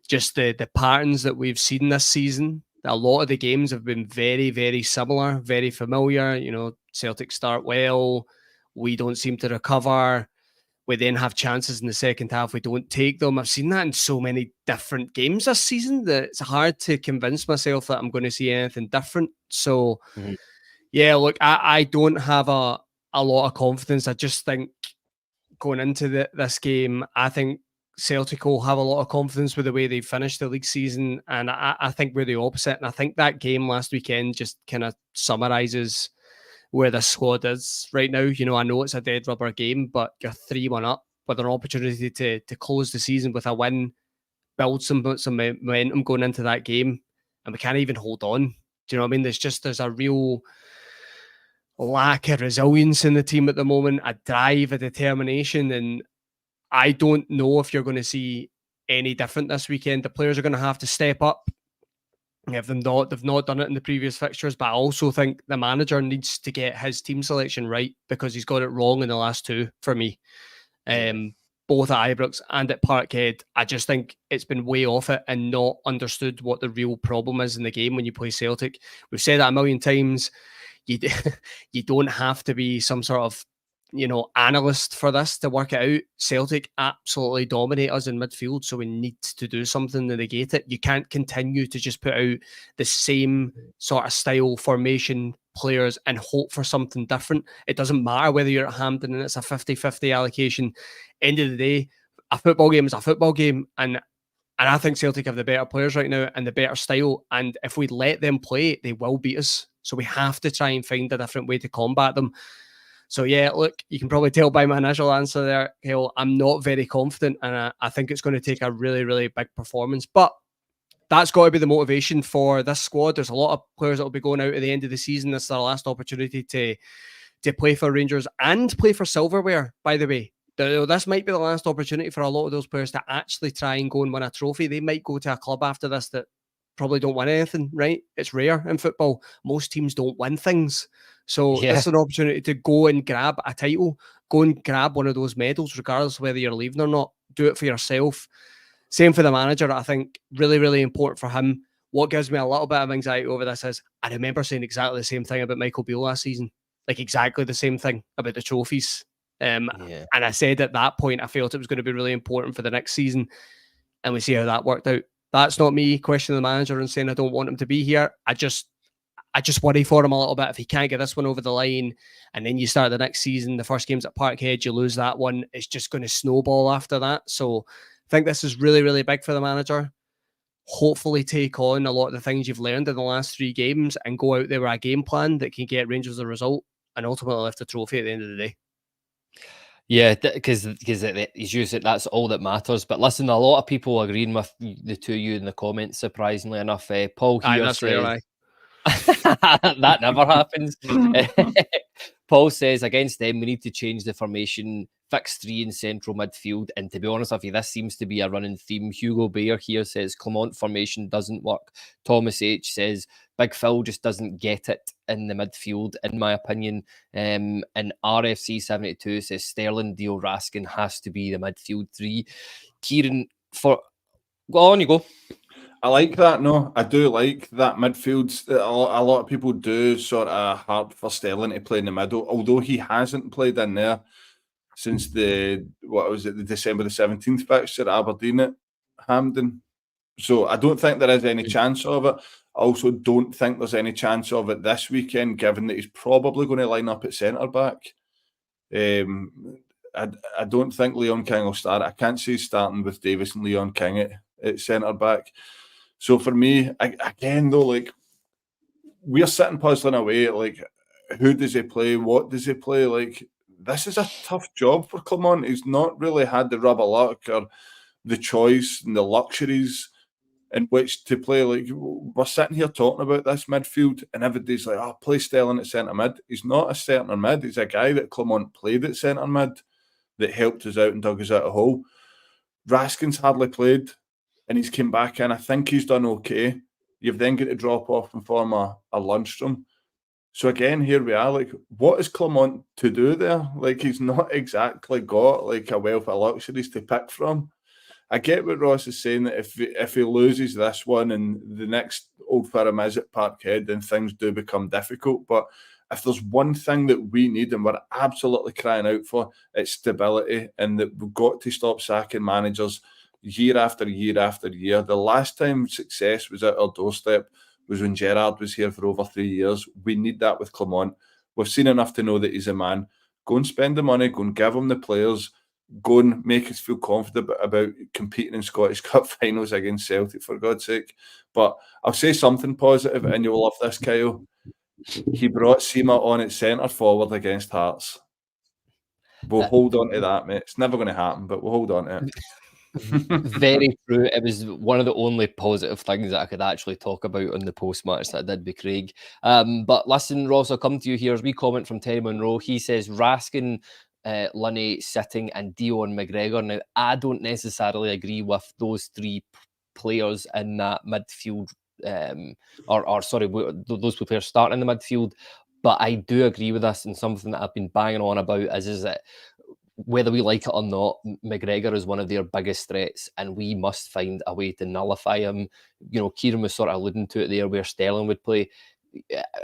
just the patterns that we've seen this season, a lot of the games have been very, very similar, very familiar. You know, Celtic start well, we don't seem to recover. We then have chances in the second half, we don't take them. I've seen that in so many different games this season that it's hard to convince myself that I'm going to see anything different. So, yeah, look, I don't have a lot of confidence. I just think going into this game, I think Celtic will have a lot of confidence with the way they finished the league season, and I think we're the opposite. And I think that game last weekend just kind of summarises where the squad is right now. You know, I know it's a dead rubber game, but you're 3-1 up with an opportunity to close the season with a win, build some momentum going into that game, and we can't even hold on. Do you know what I mean? There's a real lack of resilience in the team at the moment, a drive, a determination, and I don't know if you're going to see any different this weekend. The players are going to have to step up. If they've not done it in the previous fixtures, but I also think the manager needs to get his team selection right, because he's got it wrong in the last 2 for me. Both at Ibrox and at Parkhead, I just think it's been way off it and not understood what the real problem is in the game when you play Celtic. We've said that a million times. You don't have to be some sort of, you know, analyst for this to work it out. Celtic absolutely dominate us in midfield, so we need to do something to negate it. You can't continue to just put out the same sort of style formation players and hope for something different. It doesn't matter whether you're at Hampden and it's a 50-50 allocation. End of the day, a football game is a football game, and I think Celtic have the better players right now and the better style, and if we let them play, they will beat us. So we have to try and find a different way to combat them. So yeah, look, you can probably tell by my initial answer there, Hale, I'm not very confident, and I think it's going to take a really, really big performance. But that's got to be the motivation for this squad. There's a lot of players that will be going out at the end of the season. This is their last opportunity to play for Rangers and play for silverware, by the way. This might be the last opportunity for a lot of those players to actually try and go and win a trophy. They might go to a club after this that probably don't win anything, right? It's rare in football. Most teams don't win things. So This is an opportunity to go and grab a title. go and grab one of those medals, regardless of whether you're leaving or not. Do it for yourself. Same for the manager. I think really, really important for him. What gives me a little bit of anxiety over this is I remember saying exactly the same thing about Michael Beale last season, like exactly the same thing about the trophies. And I said at that point, I felt it was going to be really important for the next season. And we see how that worked out. That's not me questioning the manager and saying I don't want him to be here. I just worry for him a little bit. If he can't get this one over the line and then you start the next season, the first game's at Parkhead, you lose that one, it's just going to snowball after that. So I think this is really, really big for the manager. Hopefully take on a lot of the things you've learned in the last 3 games and go out there with a game plan that can get Rangers a result and ultimately lift the trophy at the end of the day. Yeah, because he's used it. That's all that matters. But listen, a lot of people agreeing with the two of you in the comments. Surprisingly enough, Paul here says that never happens. Paul says against them, we need to change the formation, fix 3 in central midfield. And to be honest with you, this seems to be a running theme. Hugo Bayer here says Clement formation doesn't work. Thomas H says Big Phil just doesn't get it in the midfield, in my opinion. And RFC 72 says Sterling, Dio, Raskin has to be the midfield 3. Kyran, go on, you go. I like that. No, I do like that midfield. A lot of people do sort of harp for Sterling to play in the middle, although he hasn't played in there since the December the 17th fixture at Aberdeen at Hampden. So I don't think there is any chance of it. I also don't think there's any chance of it this weekend, given that he's probably going to line up at centre back. I don't think Leon King will start. I can't see starting with Davis and Leon King at centre back. So for me, again though, like we're sitting puzzling away, like who does he play? What does he play? Like this is a tough job for Clement. He's not really had the rubber luck or the choice and the luxuries in which to play. Like we're sitting here talking about this midfield and everybody's like, oh, play Sterling at centre mid. He's not a centre mid. He's a guy that Clement played at centre mid that helped us out and dug us out of a hole. Raskin's hardly played and he's came back in. I think he's done okay. You've then got to drop off and form a Lundstrom. So again, here we are. Like, what is Clement to do there? Like, he's not exactly got like a wealth of luxuries to pick from. I get what Ross is saying, that if he loses this one and the next Old Firm is at Parkhead, then things do become difficult. But if there's one thing that we need and we're absolutely crying out for, it's stability, and that we've got to stop sacking managers year after year after year. The last time success was at our doorstep was when Gerrard was here for over 3 years. We need that with Clement. We've seen enough to know that he's a man. Go and spend the money, go and give him the players, go and make us feel confident about competing in Scottish Cup finals against Celtic, for God's sake. But I'll say something positive, and you'll love this, Kyle. He brought Sima on at centre forward against Hearts. We'll hold on to that, mate. It's never going to happen, but we'll hold on to it. Very true. It was one of the only positive things that I could actually talk about on the post-match that I did with Craig. But listen, Ross, I'll come to you here. As we comment from Terry Monroe, he says Raskin, Lunny sitting and Dion McGregor. Now, I don't necessarily agree with those 3 players in that midfield, those players starting in the midfield. But I do agree with this, and something that I've been banging on about is that whether we like it or not, McGregor is one of their biggest threats, and we must find a way to nullify him. You know, Kyran was sort of alluding to it there, where Sterling would play.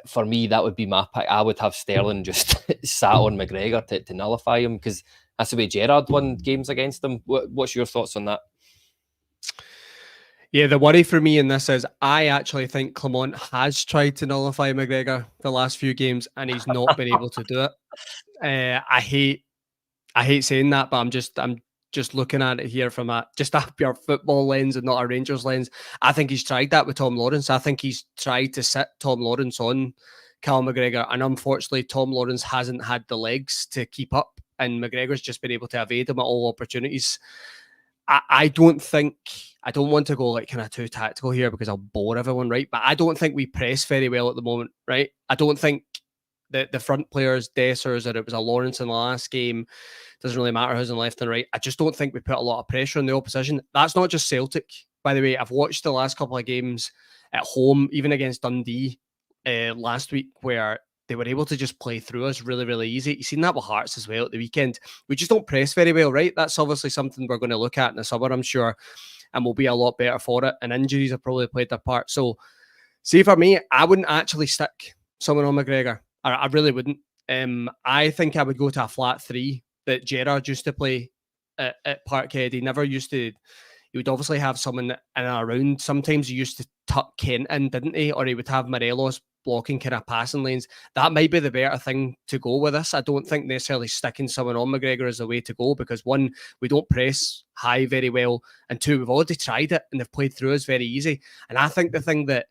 For me, that would be my pick. I would have Sterling just sat on McGregor to nullify him, because that's the way Gerrard won games against him. What's your thoughts on that? Yeah, the worry for me in this is I actually think Clement has tried to nullify McGregor the last few games, and he's not been able to do it. I hate saying that, but I'm just looking at it here from a pure football lens and not a Rangers lens. I think he's tried that with Tom Lawrence. I think he's tried to sit Tom Lawrence on Callum McGregor, and unfortunately Tom Lawrence hasn't had the legs to keep up, and McGregor's just been able to evade him at all opportunities. I don't want to go like kind of too tactical here because I'll bore everyone, right? But I don't think we press very well at the moment, right? I don't think the front players, Dessers, or it was a Lawrence in the last game, doesn't really matter who's on left and right. I just don't think we put a lot of pressure on the opposition. That's not just Celtic, by the way. I've watched the last couple of games at home, even against Dundee last week, where they were able to just play through us really, really easy. You've seen that with Hearts as well at the weekend. We just don't press very well, right? That's obviously something we're going to look at in the summer, I'm sure, and we'll be a lot better for it. And injuries have probably played their part. So, see, for me, I wouldn't actually stick someone on McGregor. I really wouldn't. I think I would go to a flat 3 that Gerrard used to play at Parkhead. He never used to. He would obviously have someone in and around. Sometimes he used to tuck Kent in, didn't he? Or he would have Morelos blocking kind of passing lanes. That might be the better thing to go with this. I don't think necessarily sticking someone on McGregor is the way to go, because one, we don't press high very well, and two, we've already tried it and they've played through us very easy. And I think the thing that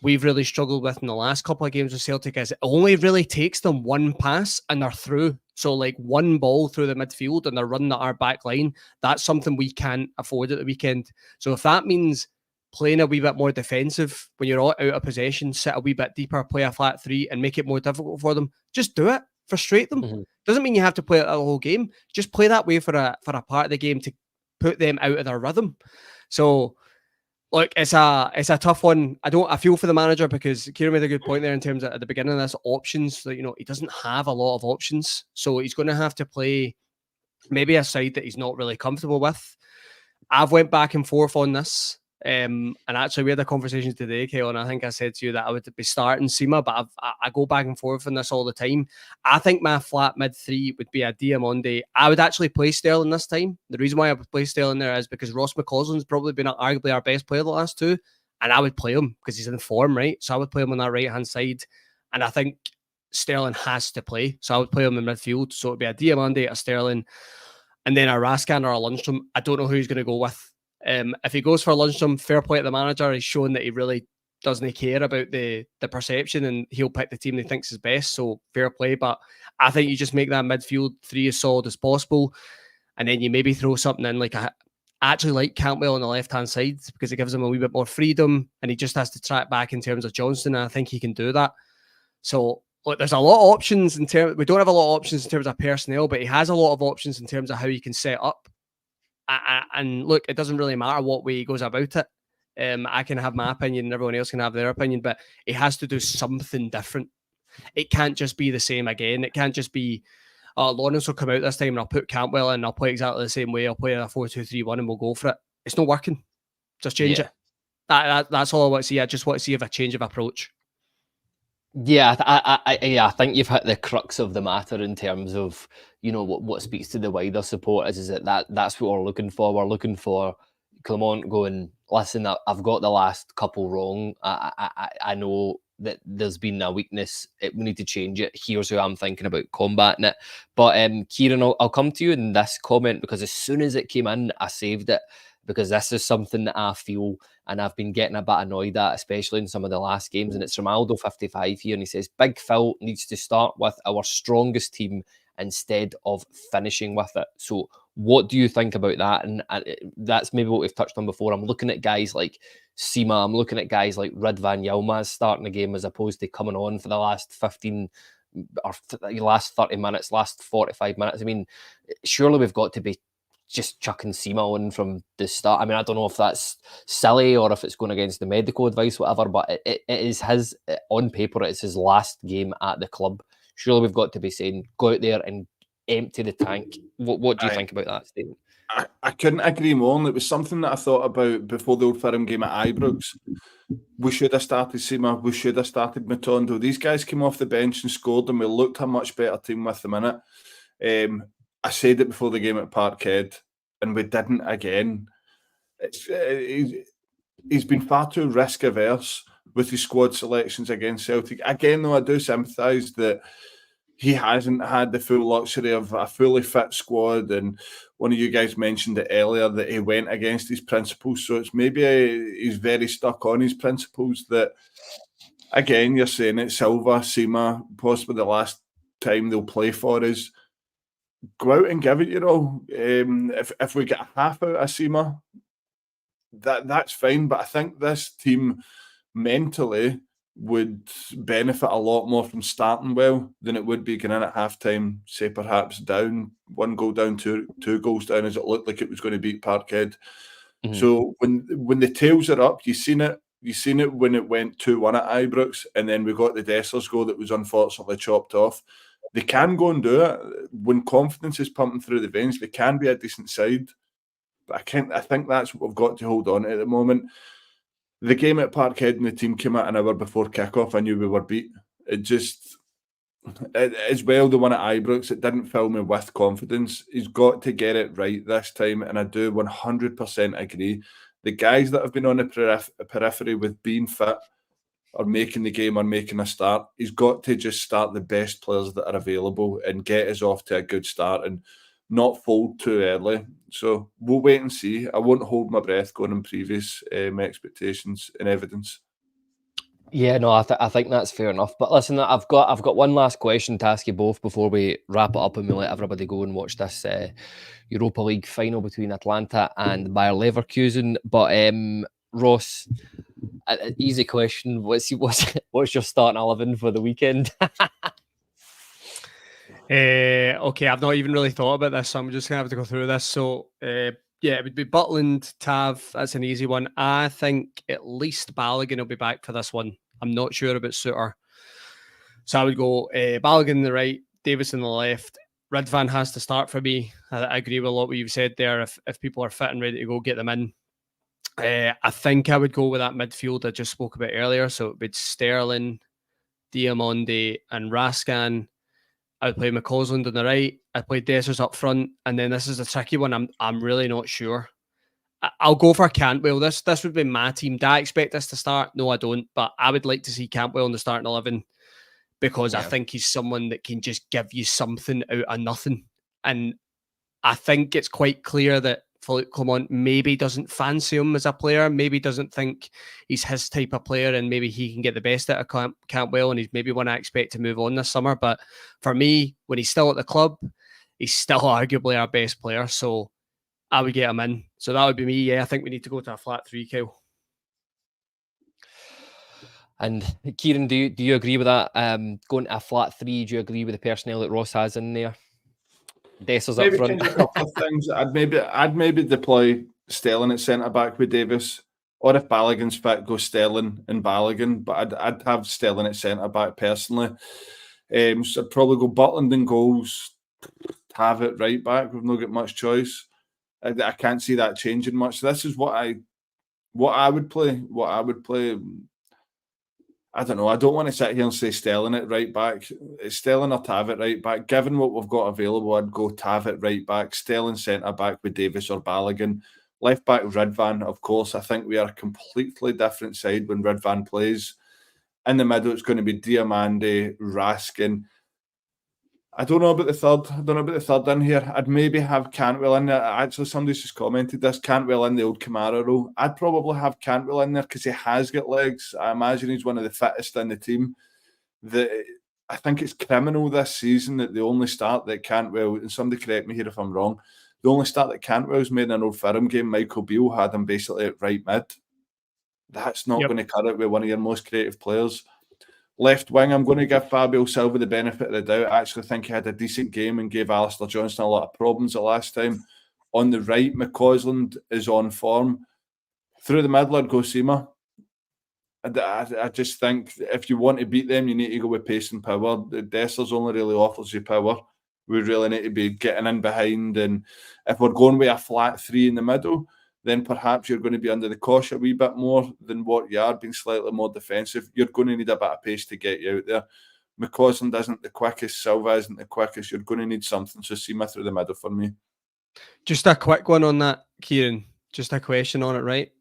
we've really struggled with in the last couple of games with Celtic is it only really takes them one pass and they're through. So like one ball through the midfield and they're running at our back line. That's something we can't afford at the weekend. So if that means playing a wee bit more defensive when you're out of possession, sit a wee bit deeper, play a flat 3 and make it more difficult for them, just do it. Frustrate them. Doesn't mean you have to play it the whole game. Just play that way for a part of the game to put them out of their rhythm. So look, it's a tough one. I feel for the manager, because Kyran made a good point there in terms of at the beginning of this options that, he doesn't have a lot of options. So he's going to have to play maybe a side that he's not really comfortable with. I've went back and forth on this. And actually we had a conversation today, Kyle, and I think I said to you that I would be starting Sima, but I go back and forth on this all the time. I think my flat mid 3 would be a Diamonde. I would actually play Sterling this time. The reason why I would play Sterling there is because Ross McCausland's probably been arguably our best player the last 2, and I would play him because he's in form, right? So I would play him on that right-hand side, and I think Sterling has to play. So I would play him in midfield. So it would be a Diamonde, a Sterling, and then a Raskan or a Lundstrom. I don't know who he's going to go with. If he goes for Lundstrom, fair play to the manager. He's shown that he really doesn't care about the perception, and he'll pick the team he thinks is best. So fair play. But I think you just make that midfield 3 as solid as possible, and then you maybe throw something in like I actually like Cantwell on the left-hand side because it gives him a wee bit more freedom, and he just has to track back in terms of Johnston, and I think he can do that. So look, there's a lot of options in terms. We don't have a lot of options in terms of personnel, but he has a lot of options in terms of how he can set up. And look, it doesn't really matter what way he goes about it. I can have my opinion and everyone else can have their opinion, but he has to do something different. It can't just be the same again. It can't just be, Lawrence will come out this time and I'll put Cantwell in and I'll play exactly the same way. I'll play a 4-2-3-1 and we'll go for it. It's not working. Just change it. That's all I want to see. I just want to see a change of approach. Yeah, I think you've hit the crux of the matter in terms of, what speaks to the wider support is that's what we're looking for. We're looking for Clement going, listen, I've got the last couple wrong. I know that there's been a weakness. We need to change it. Here's how I'm thinking about combating it. But Kyran, I'll come to you in this comment, because as soon as it came in, I saved it, because this is something that I feel and I've been getting a bit annoyed at, especially in some of the last games. And it's from Aldo55 here, and he says, Big Phil needs to start with our strongest team instead of finishing with it. So what do you think about that? And that's maybe what we've touched on before. I'm looking at guys like Sima, I'm looking at guys like Ridvan Yilmaz starting the game as opposed to coming on for the last 15 or last 30 minutes, last 45 minutes. I mean, surely we've got to be just chucking Sima on from the start. I mean, I don't know if that's silly or if it's going against the medical advice, whatever, but it is his, on paper, it's his last game at the club. Surely we've got to be saying, go out there and empty the tank. What do you think about that statement? I couldn't agree more. And it was something that I thought about before the Old Firm game at Ibrox. We should have started Sima. We should have started Matondo. These guys came off the bench and scored, and we looked a much better team with them in it. I said it before the game at Parkhead, and we didn't again. He's been far too risk averse with his squad selections against Celtic. Again, though, I do sympathise that he hasn't had the full luxury of a fully fit squad, and one of you guys mentioned it earlier that he went against his principles, so it's maybe he's very stuck on his principles that, again, you're saying it, Silva, Sima, possibly the last time they'll play for us. Go out and give it, if we get a half out of Sima, that's fine, but I think this team mentally would benefit a lot more from starting well than it would be going in at half-time, say perhaps down, 1 goal down, two goals down, as it looked like it was going to beat Parkhead. Mm-hmm. So when the tails are up, you've seen it You seen it when it went 2-1 at Ibrox, and then we got the Dessers goal that was unfortunately chopped off. They can go and do it. When confidence is pumping through the veins, they can be a decent side. But I think that's what we've got to hold on to at the moment. The game at Parkhead and the team came out an hour before kickoff. I knew we were beat. As well, the one at Ibrox, it didn't fill me with confidence. He's got to get it right this time, and I do 100% agree. The guys that have been on the periphery with being fit or making the game or making a start, he's got to just start the best players that are available and get us off to a good start and not fold too early. So we'll wait and see. I won't hold my breath going on previous expectations and evidence. Yeah, no, I think that's fair enough. But listen, I've got one last question to ask you both before we wrap it up and we let everybody go and watch this Europa League final between Atlanta and Bayer Leverkusen. But Ross, an easy question: what's your starting 11 for the weekend? Okay, I've not even really thought about this, so I'm just gonna have to go through this. So yeah, it would be Butland, Tav. That's an easy one. I think at least Balogun will be back for this one. I'm not sure about Suter. So I would go Balogun on the right, Davis on the left. Ridvan has to start for me. I agree with a lot what you've said there. If people are fit and ready to go, get them in. I think I would go with that midfield I just spoke about earlier. So it would be Sterling, Diamonde and Raskan. I would play McCausland on the right. I'd play Dessers up front. And then this is a tricky one. I'm really not sure. I'll go for Cantwell. This would be my team. Do I expect this to start? No, I don't. But I would like to see Cantwell in the starting 11 because I think he's someone that can just give you something out of nothing. And I think it's quite clear that Philippe Clement maybe doesn't fancy him as a player, maybe doesn't think he's his type of player, and maybe he can get the best out of Cantwell, and he's maybe one I expect to move on this summer. But for me, when he's still at the club, he's still arguably our best player, so I would get him in. So that would be me. Yeah, I think we need to go to a flat 3, Kyle. And Kyran, do you agree with that? Going to a flat 3, do you agree with the personnel that Ross has in there? Dessers up front. A couple of things. I'd maybe deploy Sterling at centre back with Davis, or if Balogun's fit, go Sterling and Balogun. But I'd have Sterling at centre back personally. So I'd probably go Butland in goals, have it right back. We've not got much choice. I can't see that changing much. This is what I would play. What I would play. I don't know. I don't want to sit here and say Sterling at right back. It's Sterling or Tav at right back. Given what we've got available, I'd go Tav at right back, Sterling centre back with Davis or Balogun. Left back Ridvan, of course. I think we are a completely different side when Ridvan plays. In the middle, it's going to be Diamande, Raskin. I don't know about the third in here. I'd maybe have Cantwell in there. Actually, somebody's just commented this. Cantwell in the old Kamara role. I'd probably have Cantwell in there because he has got legs. I imagine he's one of the fittest in the team. I think it's criminal this season that the only start that Cantwell, and somebody correct me here if I'm wrong, the only start that Cantwell's made in an Old Firm game, Michael Beale had him basically at right mid. That's not going to cut it with one of your most creative players. Left wing, I'm going to give Fabio Silva the benefit of the doubt. I actually think he had a decent game and gave Alistair Johnston a lot of problems the last time. On the right, McCausland is on form. Through the middle, I'd go Sima. I just think if you want to beat them, you need to go with pace and power. The Dessers only really offers you power. We really need to be getting in behind. And if we're going with a flat 3 in the middle, then perhaps you're going to be under the cosh a wee bit more than what you are, being slightly more defensive. You're going to need a bit of pace to get you out there. McCausland isn't the quickest, Silva isn't the quickest. You're going to need something. So Sima through the middle for me. Just a quick one on that, Kyran. Just a question on it, right?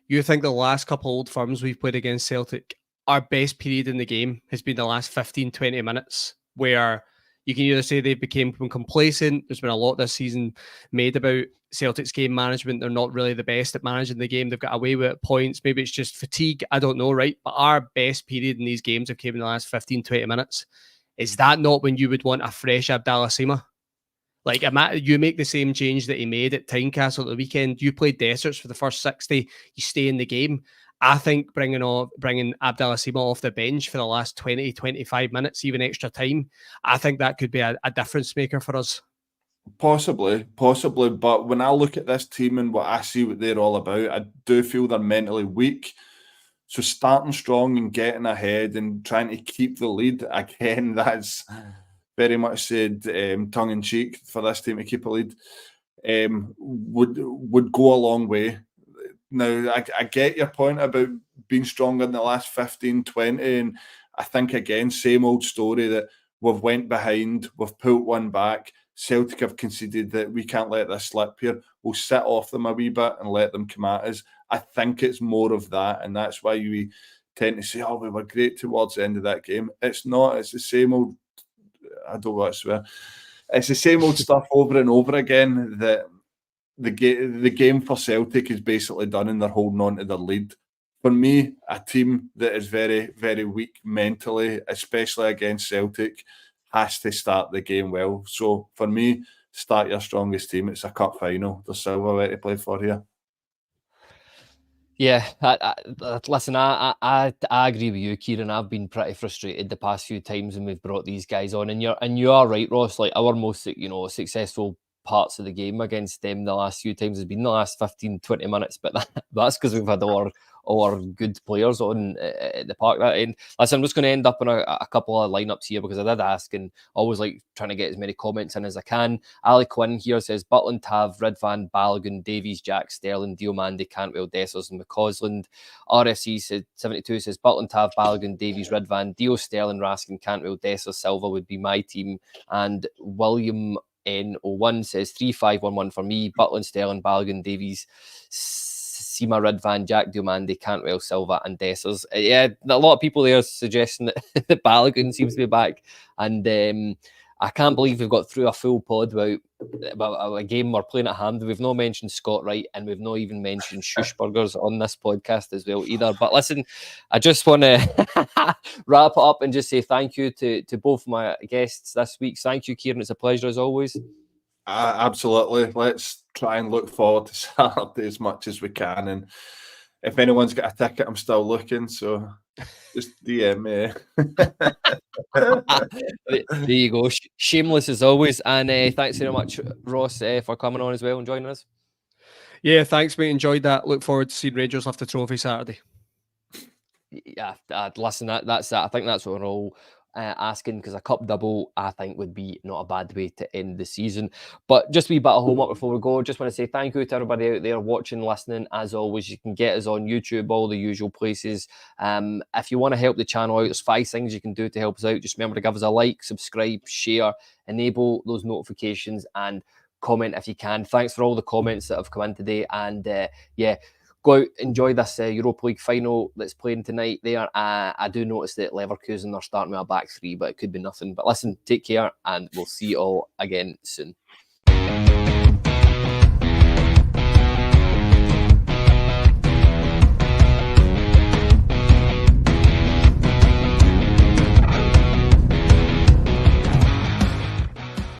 You think the last couple Old Firms we've played against Celtic, our best period in the game has been the last 15, 20 minutes, where you can either say they became complacent. There's been a lot this season made about Celtic's game management. They're not really the best at managing the game. They've got away with points. Maybe it's just fatigue. I don't know, right? But our best period in these games have came in the last 15, 20 minutes. Is that not when you would want a fresh Abdallah Sima? Like, you make the same change that he made at Tynecastle at the weekend. You played Dessers for the first 60. You stay in the game. I think bringing Abdallah Sima off the bench for the last 20, 25 minutes, even extra time, I think that could be a difference maker for us. Possibly. But when I look at this team and what I see what they're all about, I do feel they're mentally weak. So starting strong and getting ahead and trying to keep the lead, again, that's very much said tongue-in-cheek for this team to keep a lead, would go a long way. Now, I get your point about being stronger in the last 15, 20, and I think, again, same old story that we've went behind, we've pulled one back, Celtic have conceded that we can't let this slip here. We'll sit off them a wee bit and let them come at us. I think it's more of that, and that's why we tend to say, oh, we were great towards the end of that game. It's not. It's the same old, I don't want to swear, it's the same old stuff over and over again, that the game for Celtic is basically done and they're holding on to their lead. For me, a team that is very, very weak mentally, especially against Celtic, has to start the game well. So for me, start your strongest team. It's a cup final. There's silverware to play for here. Yeah, listen, I agree with you, Kyran. I've been pretty frustrated the past few times when we've brought these guys on, and you are right, Ross. Like, our most successful parts of the game against them the last few times has been the last 15, 20 minutes, but that's because we've had all our good players on at the park that end. Listen, I'm just going to end up on a couple of lineups here because I did ask, and always like trying to get as many comments in as I can. Ali Quinn here says Butland, Tav, Ridvan, Balogun, Davies, Jack, Sterling, Diomande, Cantwell, Dessers and McCausland. RFC said 72 says Butland, Tav, Balogun, Davies, Ridvan, Dio, Sterling, Raskin, Cantwell, Dessers, Silva would be my team. And William N01 says 3-5-1-1 for me. Butland, Sterling, Balogun, Davies, Sima, Ridvan, Jack, Diomande, Cantwell, Silva and Dessers. Yeah, a lot of people there suggesting that Balogun seems to be back. And I can't believe we've got through a full pod about a game we're playing at hand. We've not mentioned Scott Wright, and we've not even mentioned Shushburgers on this podcast as well either. But listen, I just want to wrap it up and just say thank you to both my guests this week. Thank you, Kyran. It's a pleasure as always. Absolutely. Let's try and look forward to Saturday as much as we can. And if anyone's got a ticket, I'm still looking. So just DM me. There you go. Shameless as always. And thanks very much, Ross, for coming on as well and joining us. Yeah, thanks, mate. Enjoyed that. Look forward to seeing Rangers lift the trophy Saturday. Yeah, listen, that's that. I think that's what we're all asking, because a cup double, I think, would be not a bad way to end the season. But just a wee bit of homework before we go. Just want to say thank you to everybody out there watching, listening. As always, you can get us on YouTube, all the usual places. If you want to help the channel out, there's 5 things you can do to help us out. Just remember to give us a like, subscribe, share, enable those notifications, and comment if you can. Thanks for all the comments that have come in today. And yeah, go out, enjoy this Europa League final that's playing tonight there. I do notice that Leverkusen are starting with a back 3, but it could be nothing. But listen, take care, and we'll see you all again soon.